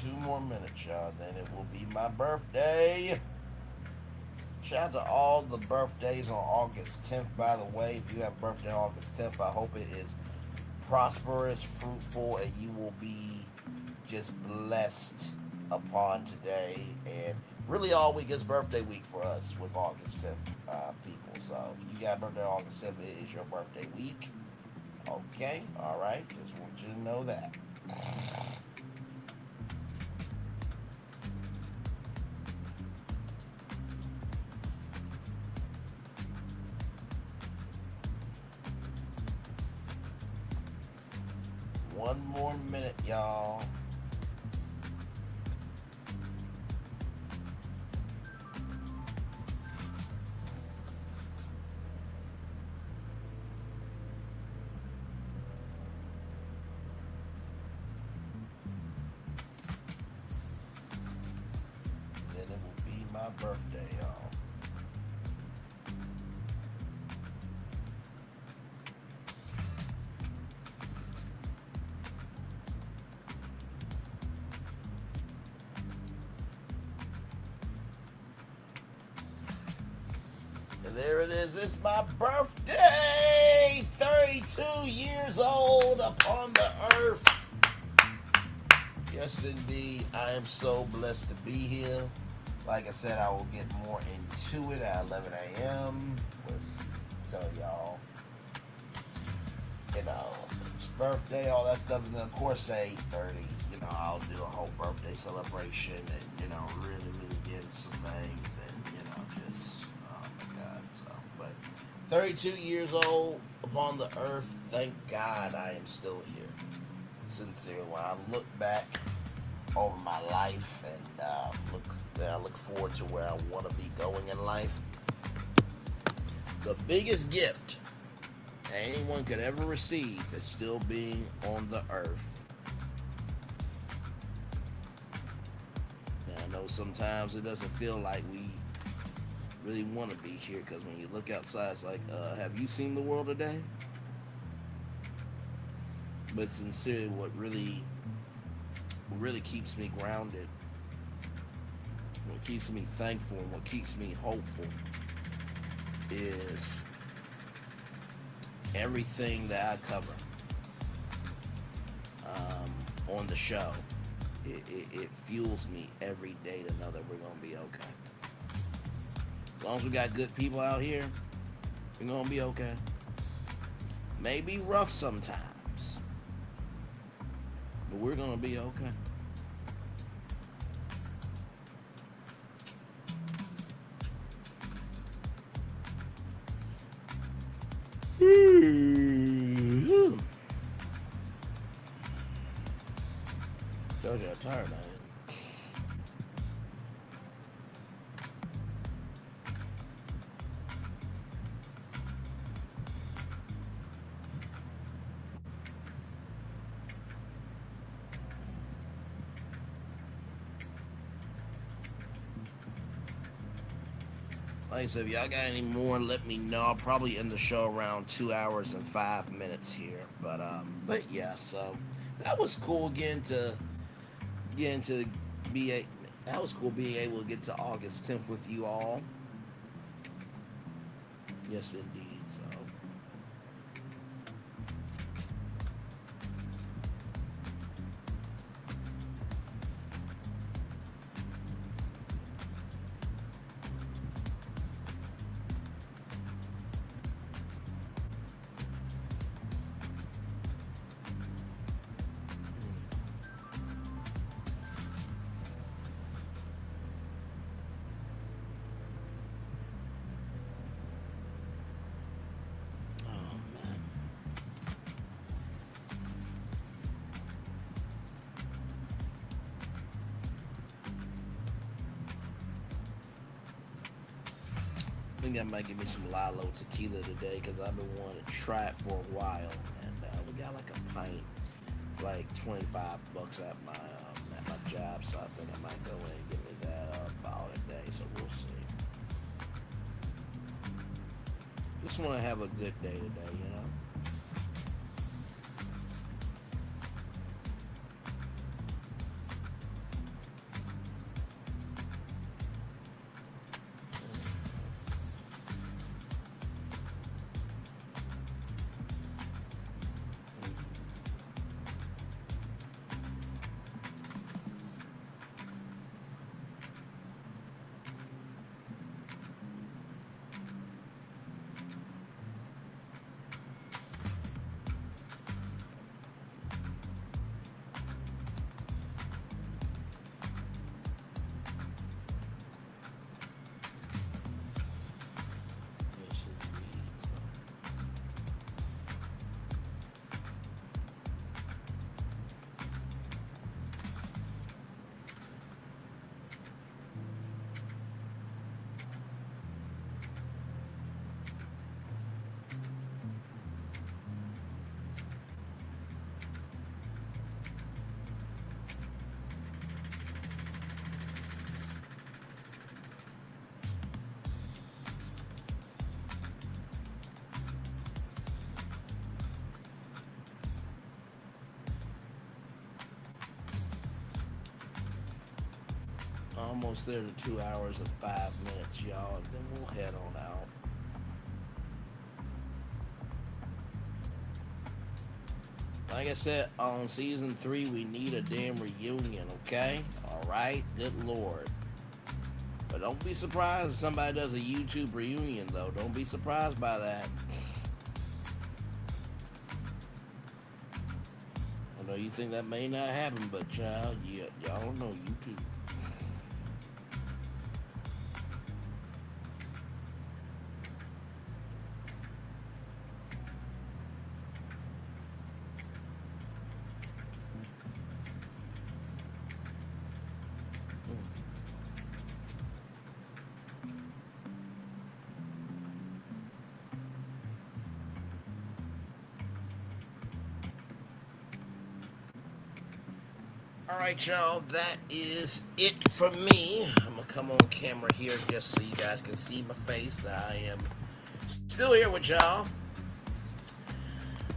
2 more minutes, y'all, then it will be my birthday. Shout out to all the birthdays on August 10th, by the way. If you have a birthday on August 10th, I hope it is prosperous, fruitful, and you will be just blessed upon today. And really all week is birthday week for us with August 10th people. So if you got a birthday on August 10th, it is your birthday week. Okay, all right, just want you to know that. One more minute, y'all. Then it will be my birthday, y'all. And there it is. It's my birthday. 32 years old upon the Yes, indeed. I am so blessed to be here. Like I said, I will get more into it at 11 a.m. with tell y'all, you know, it's birthday, all that stuff, and then of course at 8:30, you know, I'll do a whole birthday celebration and, you know, really get into some things and, you know, just, oh my God, so, but 32 years old upon the earth, thank God I am still here. Sincerely, when I look back over my life and I look forward to where I want to be going in life, the biggest gift anyone could ever receive is still being on the earth. And I know sometimes it doesn't feel like we really want to be here, because when you look outside, it's like, have you seen the world today? But sincerely, what really keeps me grounded, what keeps me thankful, and what keeps me hopeful is everything that I cover on the show. It fuels me every day to know that we're going to be okay. As long as we got good people out here, we're going to be okay. Maybe rough sometimes, but we're going to be okay. Told you I'm tired of it. Like I said, if y'all got any more, let me know. I'll probably end the show around 2 hours and 5 minutes here. But yeah, so that was cool that was cool being able to get to August 10th with you all. Yes, indeed. So. I think I might give me some Lalo tequila today, because I've been wanting to try it for a while, and we got like a pint, like $25 at my job, so I think I might go in and give me that bottle today. So we'll see. Just want to have a good day today, you know. Almost there to 2 hours and 5 minutes, y'all, and then we'll head on out. like I said, on season 3, we need a damn reunion, okay? Alright? Good Lord. But don't be surprised if somebody does a YouTube reunion, though. Don't be surprised by that. I know you think that may not happen, but child, y'all don't know YouTube. Alright, y'all, that is it for me. I'm gonna come on camera here just so you guys can see my face. I am still here with y'all.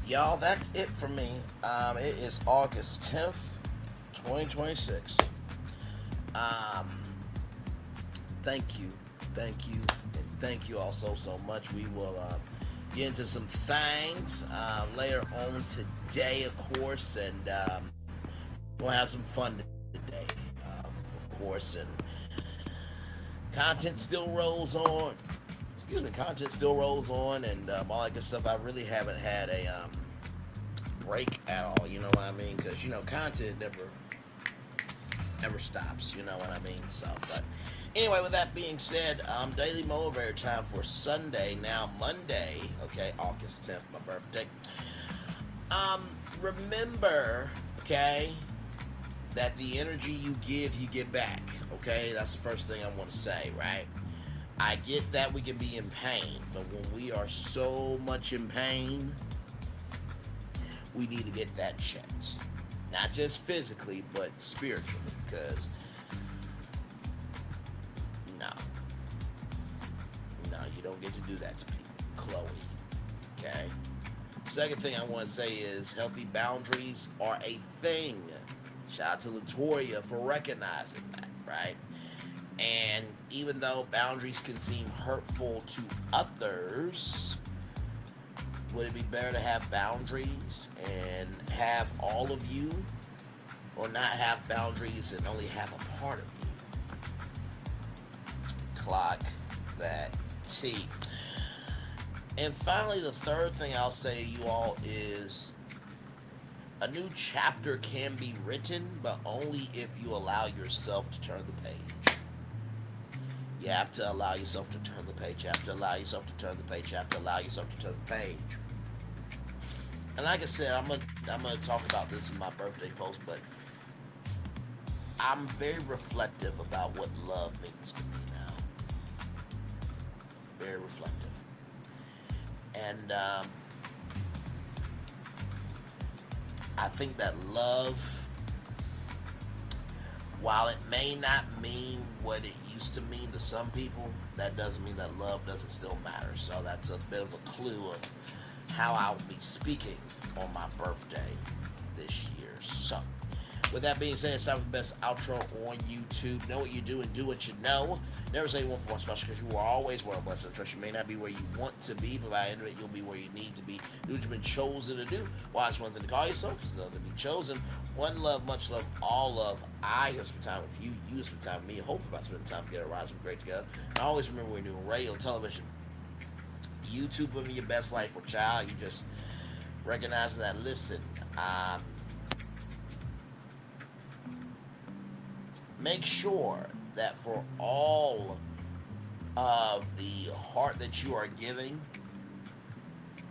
Y'all, that's it for me. It is August 10th, 2026. Thank you, and thank you all so much. We will get into some things later on today, of course, and we'll have some fun today, of course, and content still rolls on. Content still rolls on, and all that good stuff. I really haven't had a break at all, you know what I mean? Because, you know, content never stops, you know what I mean? So, but anyway, with that being said, daily motivator time for Sunday, now Monday, okay, August 10th, my birthday. Remember, okay, that the energy you give, you get back, okay? That's the first thing I want to say, right? I get that we can be in pain, but when we are so much in pain, we need to get that checked. Not just physically, but spiritually, because no, you don't get to do that to people. Chloe, okay? Second thing I want to say is healthy boundaries are a thing. Shout out to Latoya for recognizing that, right? And even though boundaries can seem hurtful to others, would it be better to have boundaries and have all of you, or not have boundaries and only have a part of you? Clock that T. And finally, the third thing I'll say to you all is a new chapter can be written, but only if you allow yourself to turn the page. You have to allow yourself to turn the page. You have to allow yourself to turn the page. You have to allow yourself to turn the page. And like I said, I'm gonna talk about this in my birthday post, but I'm very reflective about what love means to me now. Very reflective. And I think that love, while it may not mean what it used to mean to some people, that doesn't mean that love doesn't still matter. So that's a bit of a clue of how I will be speaking on my birthday this year. So, with that being said, it's time for the best outro on YouTube. Know what you do and do what you know. Never say you want more special, because you are always well blessed and trust. You may not be where you want to be, but by the end of it, you'll be where you need to be. Do what you've been chosen to do. Why it's one thing to call yourself, it's another to be chosen. One love, much love, all love. I have spent time with you. You have spent time with me. Hopefully, about spending time together, rise up great together. And always remember, we're doing radio, television, YouTube, living your best life for child. You just recognizing that. Listen, make sure that for all of the heart that you are giving,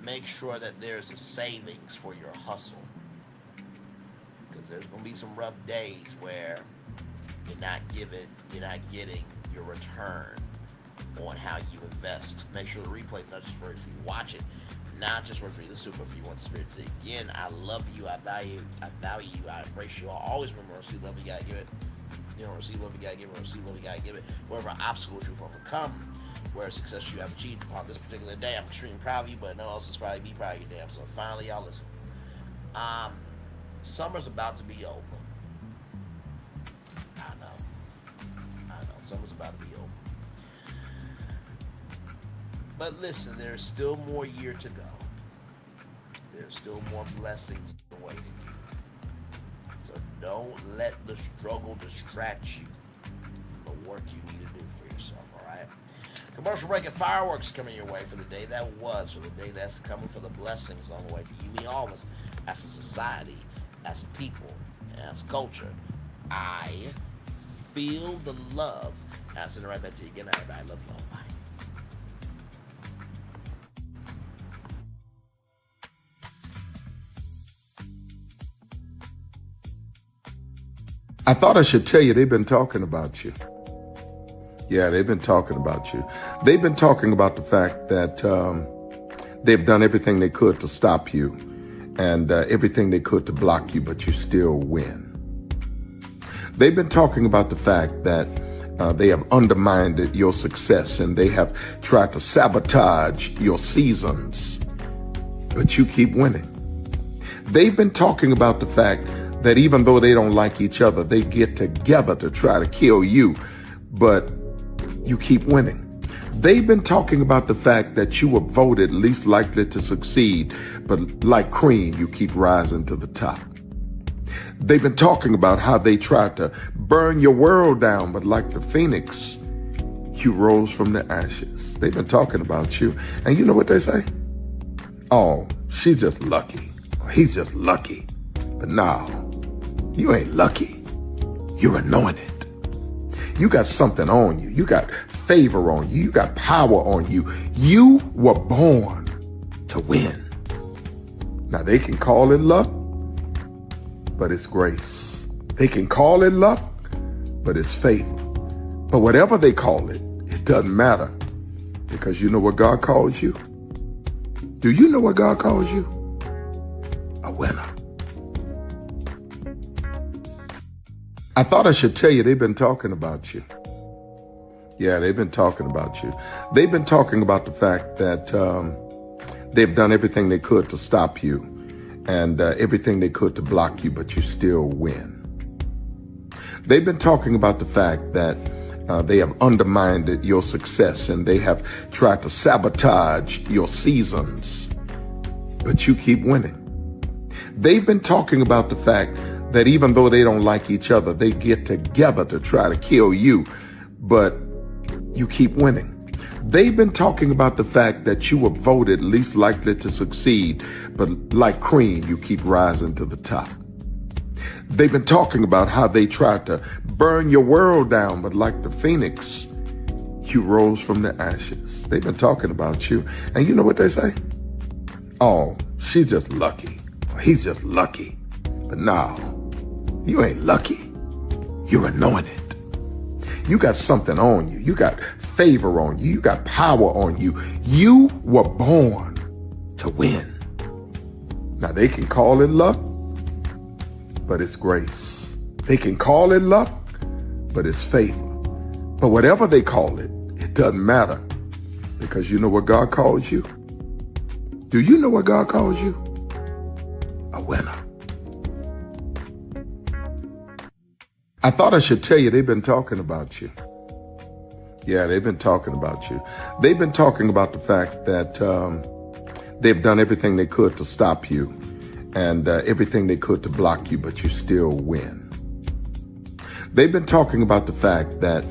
make sure that there's a savings for your hustle. Because there's going to be some rough days where you're not getting your return on how you invest. Make sure the replay is not just for you watch it, not just for free. This is super for you want the spirit to. Again, I love you, I value you, I embrace you. I always remember, receive love, you gotta give it. You know, receive love, you gotta give it. Receive love, you gotta give it. Whatever obstacles you've overcome, where success you have achieved upon this particular day, I'm extremely proud of you, but no one else is probably be proud of you, damn. So finally, y'all listen. Summer's about to be over. I know. Summer's about to be over. But listen, there's still more year to go. There's still more blessings awaiting Don't let the struggle distract you from the work you need to do for yourself, all right? Commercial break and fireworks coming your way for the day that was, for the day that's coming, for the blessings on the way for you, me, all of us, as a society, as a people, as culture. I feel the love. I'll send it right back to you again. Everybody, love you all. Bye. I thought I should tell you, they've been talking about you. Yeah, they've been talking about you. They've been talking about the fact that they've done everything they could to stop you and everything they could to block you, but you still win. They've been talking about the fact that they have undermined your success and they have tried to sabotage your seasons, but you keep winning. They've been talking about the fact that even though they don't like each other, they get together to try to kill you, but you keep winning. They've been talking about the fact that you were voted least likely to succeed, but like cream, you keep rising to the top. They've been talking about how they tried to burn your world down, but like the phoenix, you rose from the ashes. They've been talking about you, and you know what they say? Oh, she's just lucky. He's just lucky. But no, you ain't lucky. You're anointed. You got something on you. You got favor on you. You got power on you. You were born to win. Now they can call it luck, but it's grace. They can call it luck, but it's favor. But whatever they call it, it doesn't matter, because you know what God calls you? Do you know what God calls you? A winner. I thought I should tell you, they've been talking about you. Yeah, they've been talking about you. They've been talking about the fact that they've done everything they could to stop you and everything they could to block you, but you still win. They've been talking about the fact that they have undermined your success and they have tried to sabotage your seasons, but you keep winning. They've been talking about the fact that even though they don't like each other, they get together to try to kill you, but you keep winning. They've been talking about the fact that you were voted least likely to succeed, but like cream, you keep rising to the top. They've been talking about how they tried to burn your world down, but like the phoenix, you rose from the ashes. They've been talking about you, and you know what they say? Oh, she's just lucky. He's just lucky. But no, you ain't lucky. You're anointed. You got something on you. You got favor on you. You got power on you. You were born to win. Now they can call it luck, but it's grace. They can call it luck, but it's favor. But whatever they call it, it doesn't matter, because you know what God calls you? Do you know what God calls you? A winner. I thought I should tell you, they've been talking about you. Yeah, they've been talking about you. They've been talking about the fact that they've done everything they could to stop you and everything they could to block you, but you still win. They've been talking about the fact that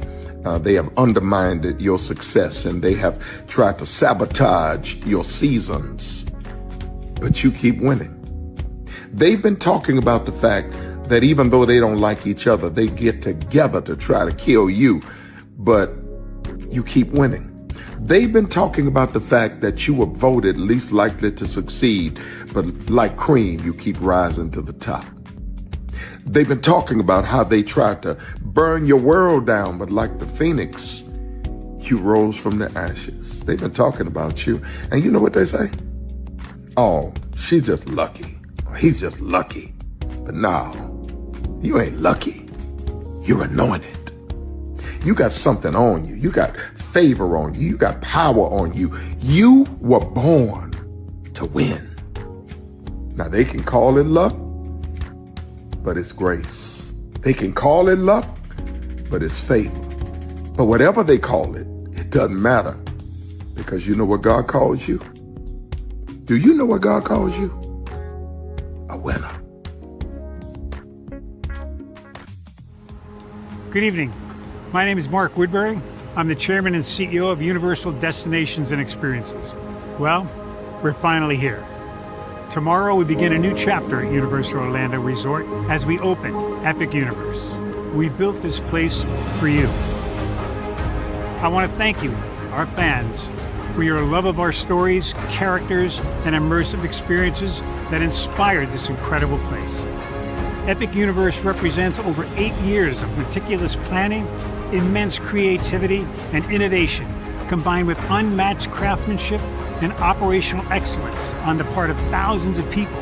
they have undermined your success and they have tried to sabotage your seasons, but you keep winning. They've been talking about the fact that even though they don't like each other, they get together to try to kill you, but you keep winning. They've been talking about the fact that you were voted least likely to succeed, but like cream, you keep rising to the top. They've been talking about how they tried to burn your world down, but like the phoenix, you rose from the ashes. They've been talking about you, and you know what they say? Oh, she's just lucky. He's just lucky. But no, you ain't lucky. You're anointed. You got something on you. You got favor on you. You got power on you. You were born to win. Now they can call it luck, but it's grace. They can call it luck, but it's favor. But whatever they call it, it doesn't matter, because you know what God calls you? Do you know what God calls you? A winner. Good evening. My name is Mark Woodbury. I'm the chairman and CEO of Universal Destinations and Experiences. Well, we're finally here. Tomorrow we begin a new chapter at Universal Orlando Resort as we open Epic Universe. We built this place for you. I want to thank you, our fans, for your love of our stories, characters, and immersive experiences that inspired this incredible place. Epic Universe represents over 8 years of meticulous planning, immense creativity, and innovation, combined with unmatched craftsmanship and operational excellence on the part of thousands of people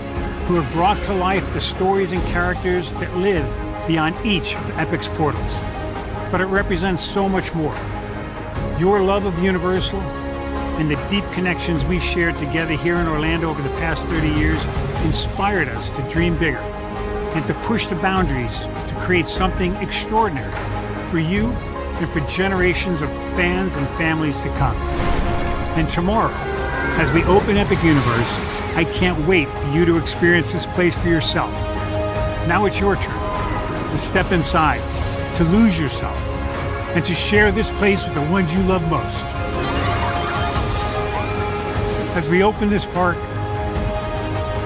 who have brought to life the stories and characters that live beyond each of Epic's portals. But it represents so much more. Your love of Universal and the deep connections we've shared together here in Orlando over the past 30 years inspired us to dream bigger and to push the boundaries to create something extraordinary for you and for generations of fans and families to come. And tomorrow, as we open Epic Universe, I can't wait for you to experience this place for yourself. Now it's your turn to step inside, to lose yourself, and to share this place with the ones you love most. As we open this park,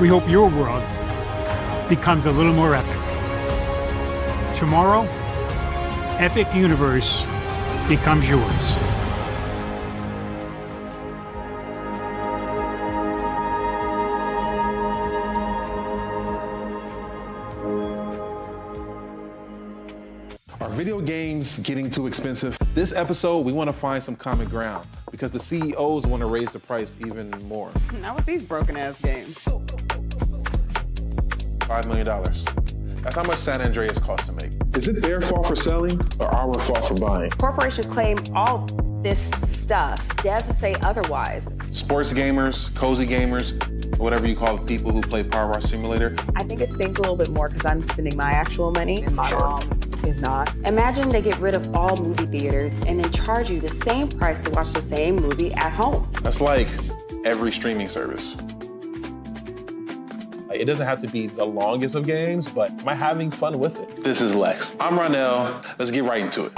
we hope your world becomes a little more epic. Tomorrow, Epic Universe becomes yours. Are video games getting too expensive? This episode, we want to find some common ground because the CEOs want to raise the price even more. Not with these broken ass games. $5 million. That's how much San Andreas costs to make. Is it their fault for selling or our fault for buying? Corporations claim all this stuff. Devs say otherwise. Sports gamers, cozy gamers, whatever you call the people who play Power Wash Simulator. I think it stings a little bit more because I'm spending my actual money and my mom is not. Imagine they get rid of all movie theaters and then charge you the same price to watch the same movie at home. That's like every streaming service. It doesn't have to be the longest of games, but am I having fun with it? This is Lex. I'm Ronell. Let's get right into it.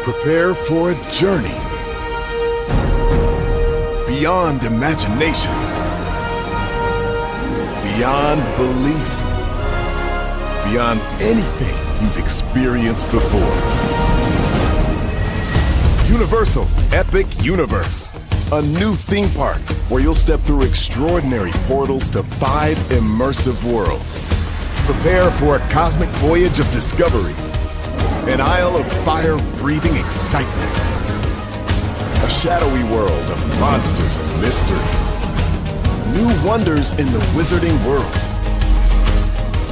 Prepare for a journey beyond imagination, beyond belief, beyond anything you've experienced before. Universal Epic Universe, a new theme park where you'll step through extraordinary portals to 5 immersive worlds. Prepare for a cosmic voyage of discovery, an isle of fire-breathing excitement, a shadowy world of monsters and mystery, new wonders in the wizarding world,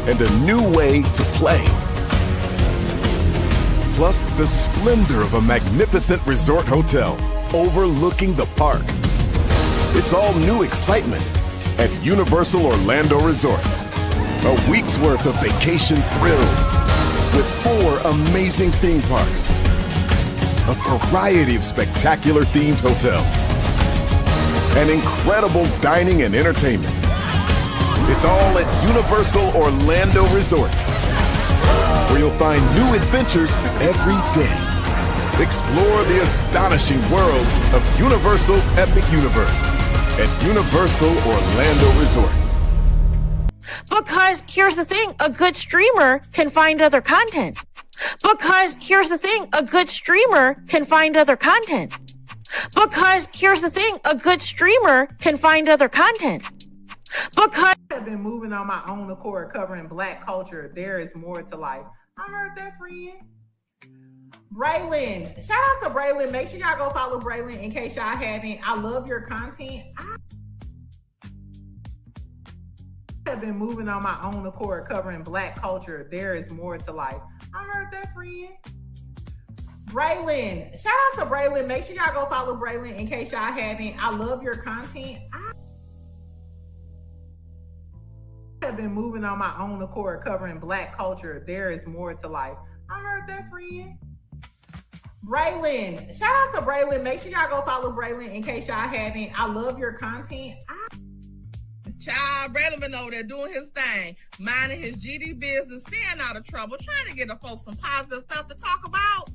and a new way to play. Plus the splendor of a magnificent resort hotel overlooking the park. It's all new excitement at Universal Orlando Resort. A week's worth of vacation thrills with 4 amazing theme parks, a variety of spectacular themed hotels, and incredible dining and entertainment. It's all at Universal Orlando Resort, where you'll find new adventures every day. Explore the astonishing worlds of Universal Epic Universe at Universal Orlando Resort. Because here's the thing, a good streamer can find other content. Because here's the thing, a good streamer can find other content. Because here's the thing, a good streamer can find other content. Because I've been moving on my own accord, covering Black culture. There is more to life. I heard that, friend. Braylon, shout out to Braylon. Make sure y'all go follow Braylon in case y'all haven't. I love your content. I've been moving on my own accord, covering Black culture. There is more to life. I heard that, friend. Braylon, shout out to Braylon. Make sure y'all go follow Braylon in case y'all haven't. I love your content. I've been moving on my own accord, covering Black culture. There is more to life. I heard that, friend. Braylon, shout out to Braylon. Make sure y'all go follow Braylon in case y'all haven't. I love your content. Child, Braylon been over there doing his thing, minding his GD business, staying out of trouble, trying to get the folks some positive stuff to talk about.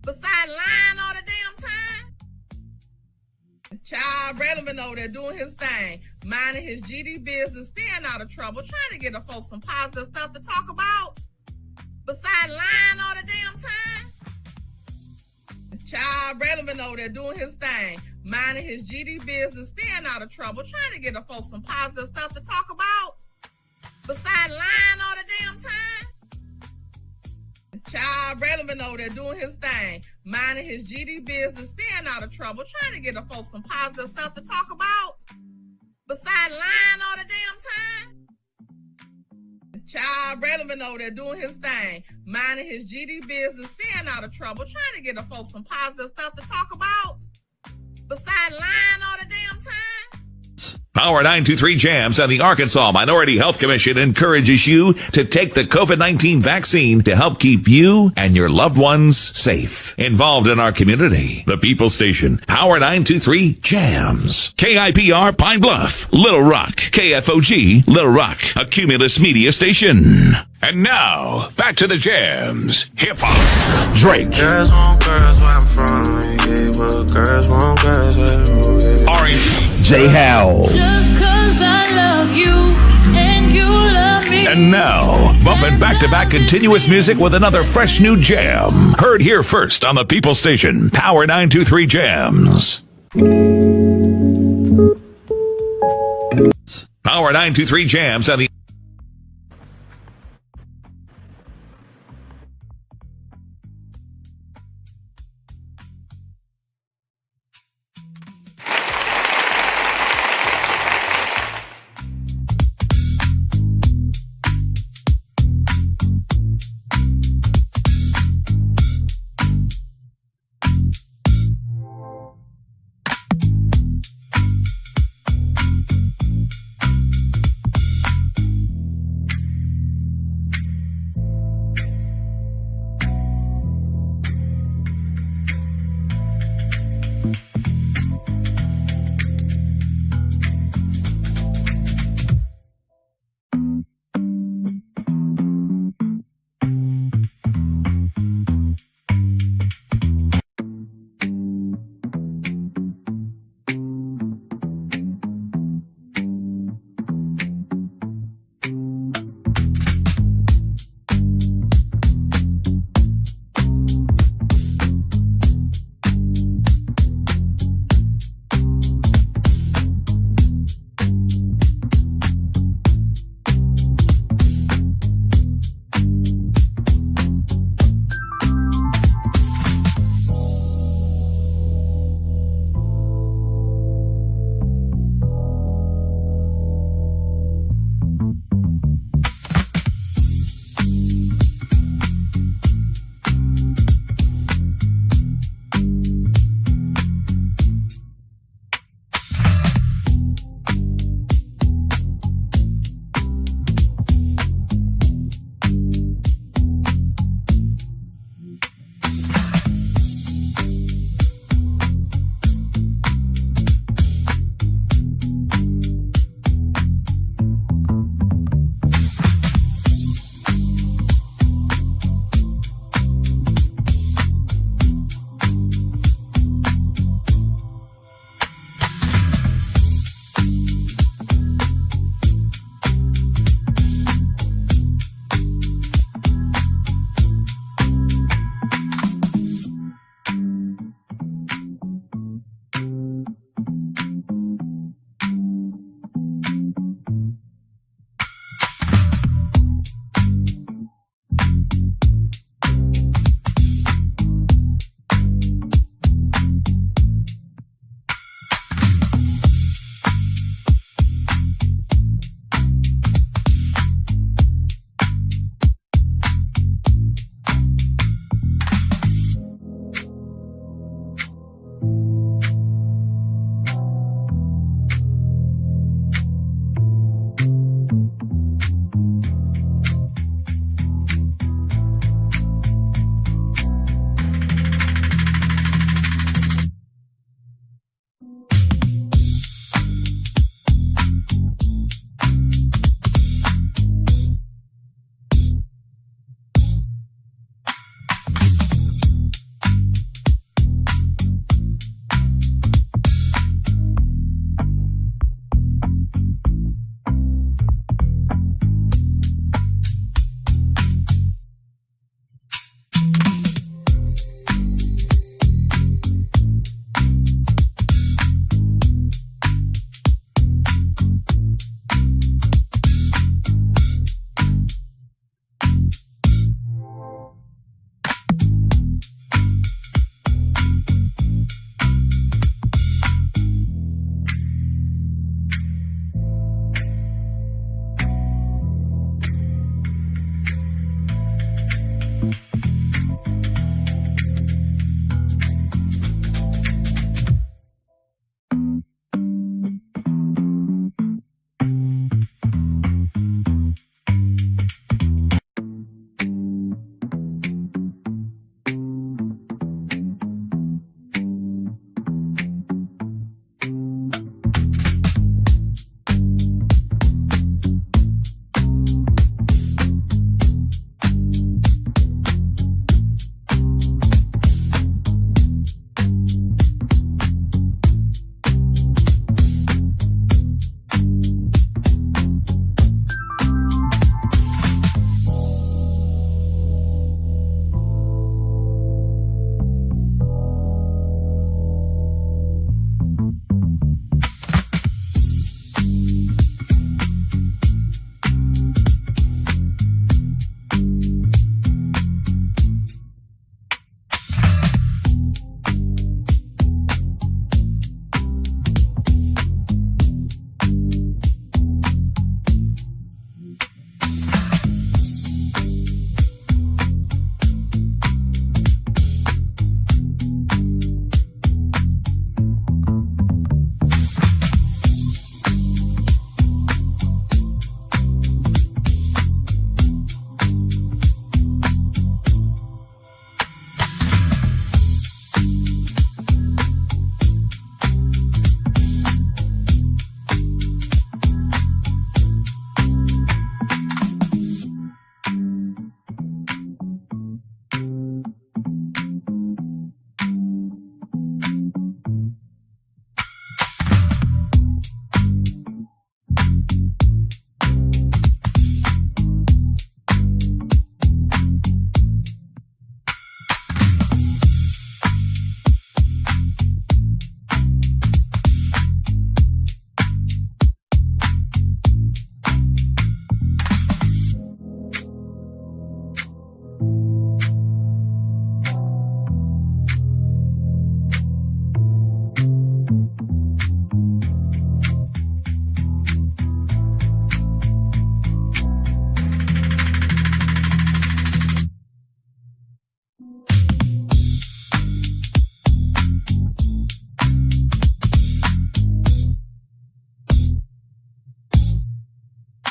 Besides lying all the damn time. Child, Braylon been over there doing his thing, minding his GD business, staying out of trouble, trying to get the folks some positive stuff to talk about. Besides lying all the damn time. Child, Braylon been over there doing his thing, minding his GD business, staying out of trouble, trying to get the folks some positive stuff to talk about. Besides lying all the damn time. Child, Braylon been over there doing his thing, minding his GD business, staying out of trouble, trying to get the folks some positive stuff to talk about. Besides lying all the damn time. Child, Braylon been over there doing his thing, minding his GD business, staying out of trouble, trying to get the folks some positive stuff to talk about. Besides lying all the damn time. Power 923 Jams and the Arkansas Minority Health Commission encourages you to take the COVID-19 vaccine to help keep you and your loved ones safe. Involved in our community, the People Station, Power 923 Jams. KIPR Pine Bluff, Little Rock, KFOG, Little Rock, a Cumulus media station. And now, back to the jams. Hip-hop. Drake. Girls want girls where I'm from. Yeah, but girls want girls where R&B. J. Howell. Just 'cause I love you and you love me. And now, bumping back-to-back continuous music with another fresh new jam. Heard here first on the People Station, Power 923 Jams. Power 923 Jams and the